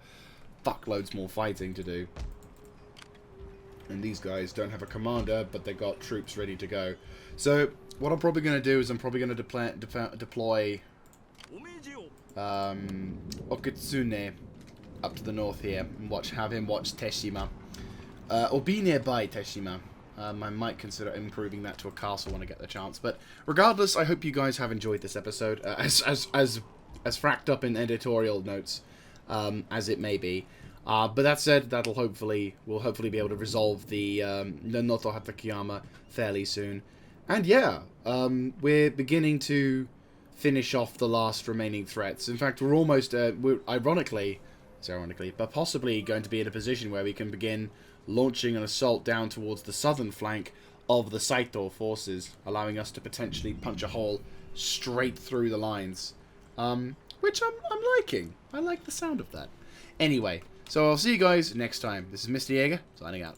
fuckloads more fighting to do. And these guys don't have a commander, but they got troops ready to go. So what I'm probably going to do is I'm probably going to deploy Okitsune up to the north here and have him watch Teshima. Or be nearby Teshima. I might consider improving that to a castle when I get the chance. But regardless, I hope you guys have enjoyed this episode, as fracked up in editorial notes as it may be. But that said, we'll hopefully be able to resolve the Noto Hatakeyama fairly soon. And yeah, we're beginning to finish off the last remaining threats. In fact, we're almost, ironically, but possibly going to be in a position where we can begin launching an assault down towards the southern flank of the Saito forces, allowing us to potentially punch a hole straight through the lines, which I'm liking. I like the sound of that. Anyway, so I'll see you guys next time. This is Mr. Jaeger, signing out.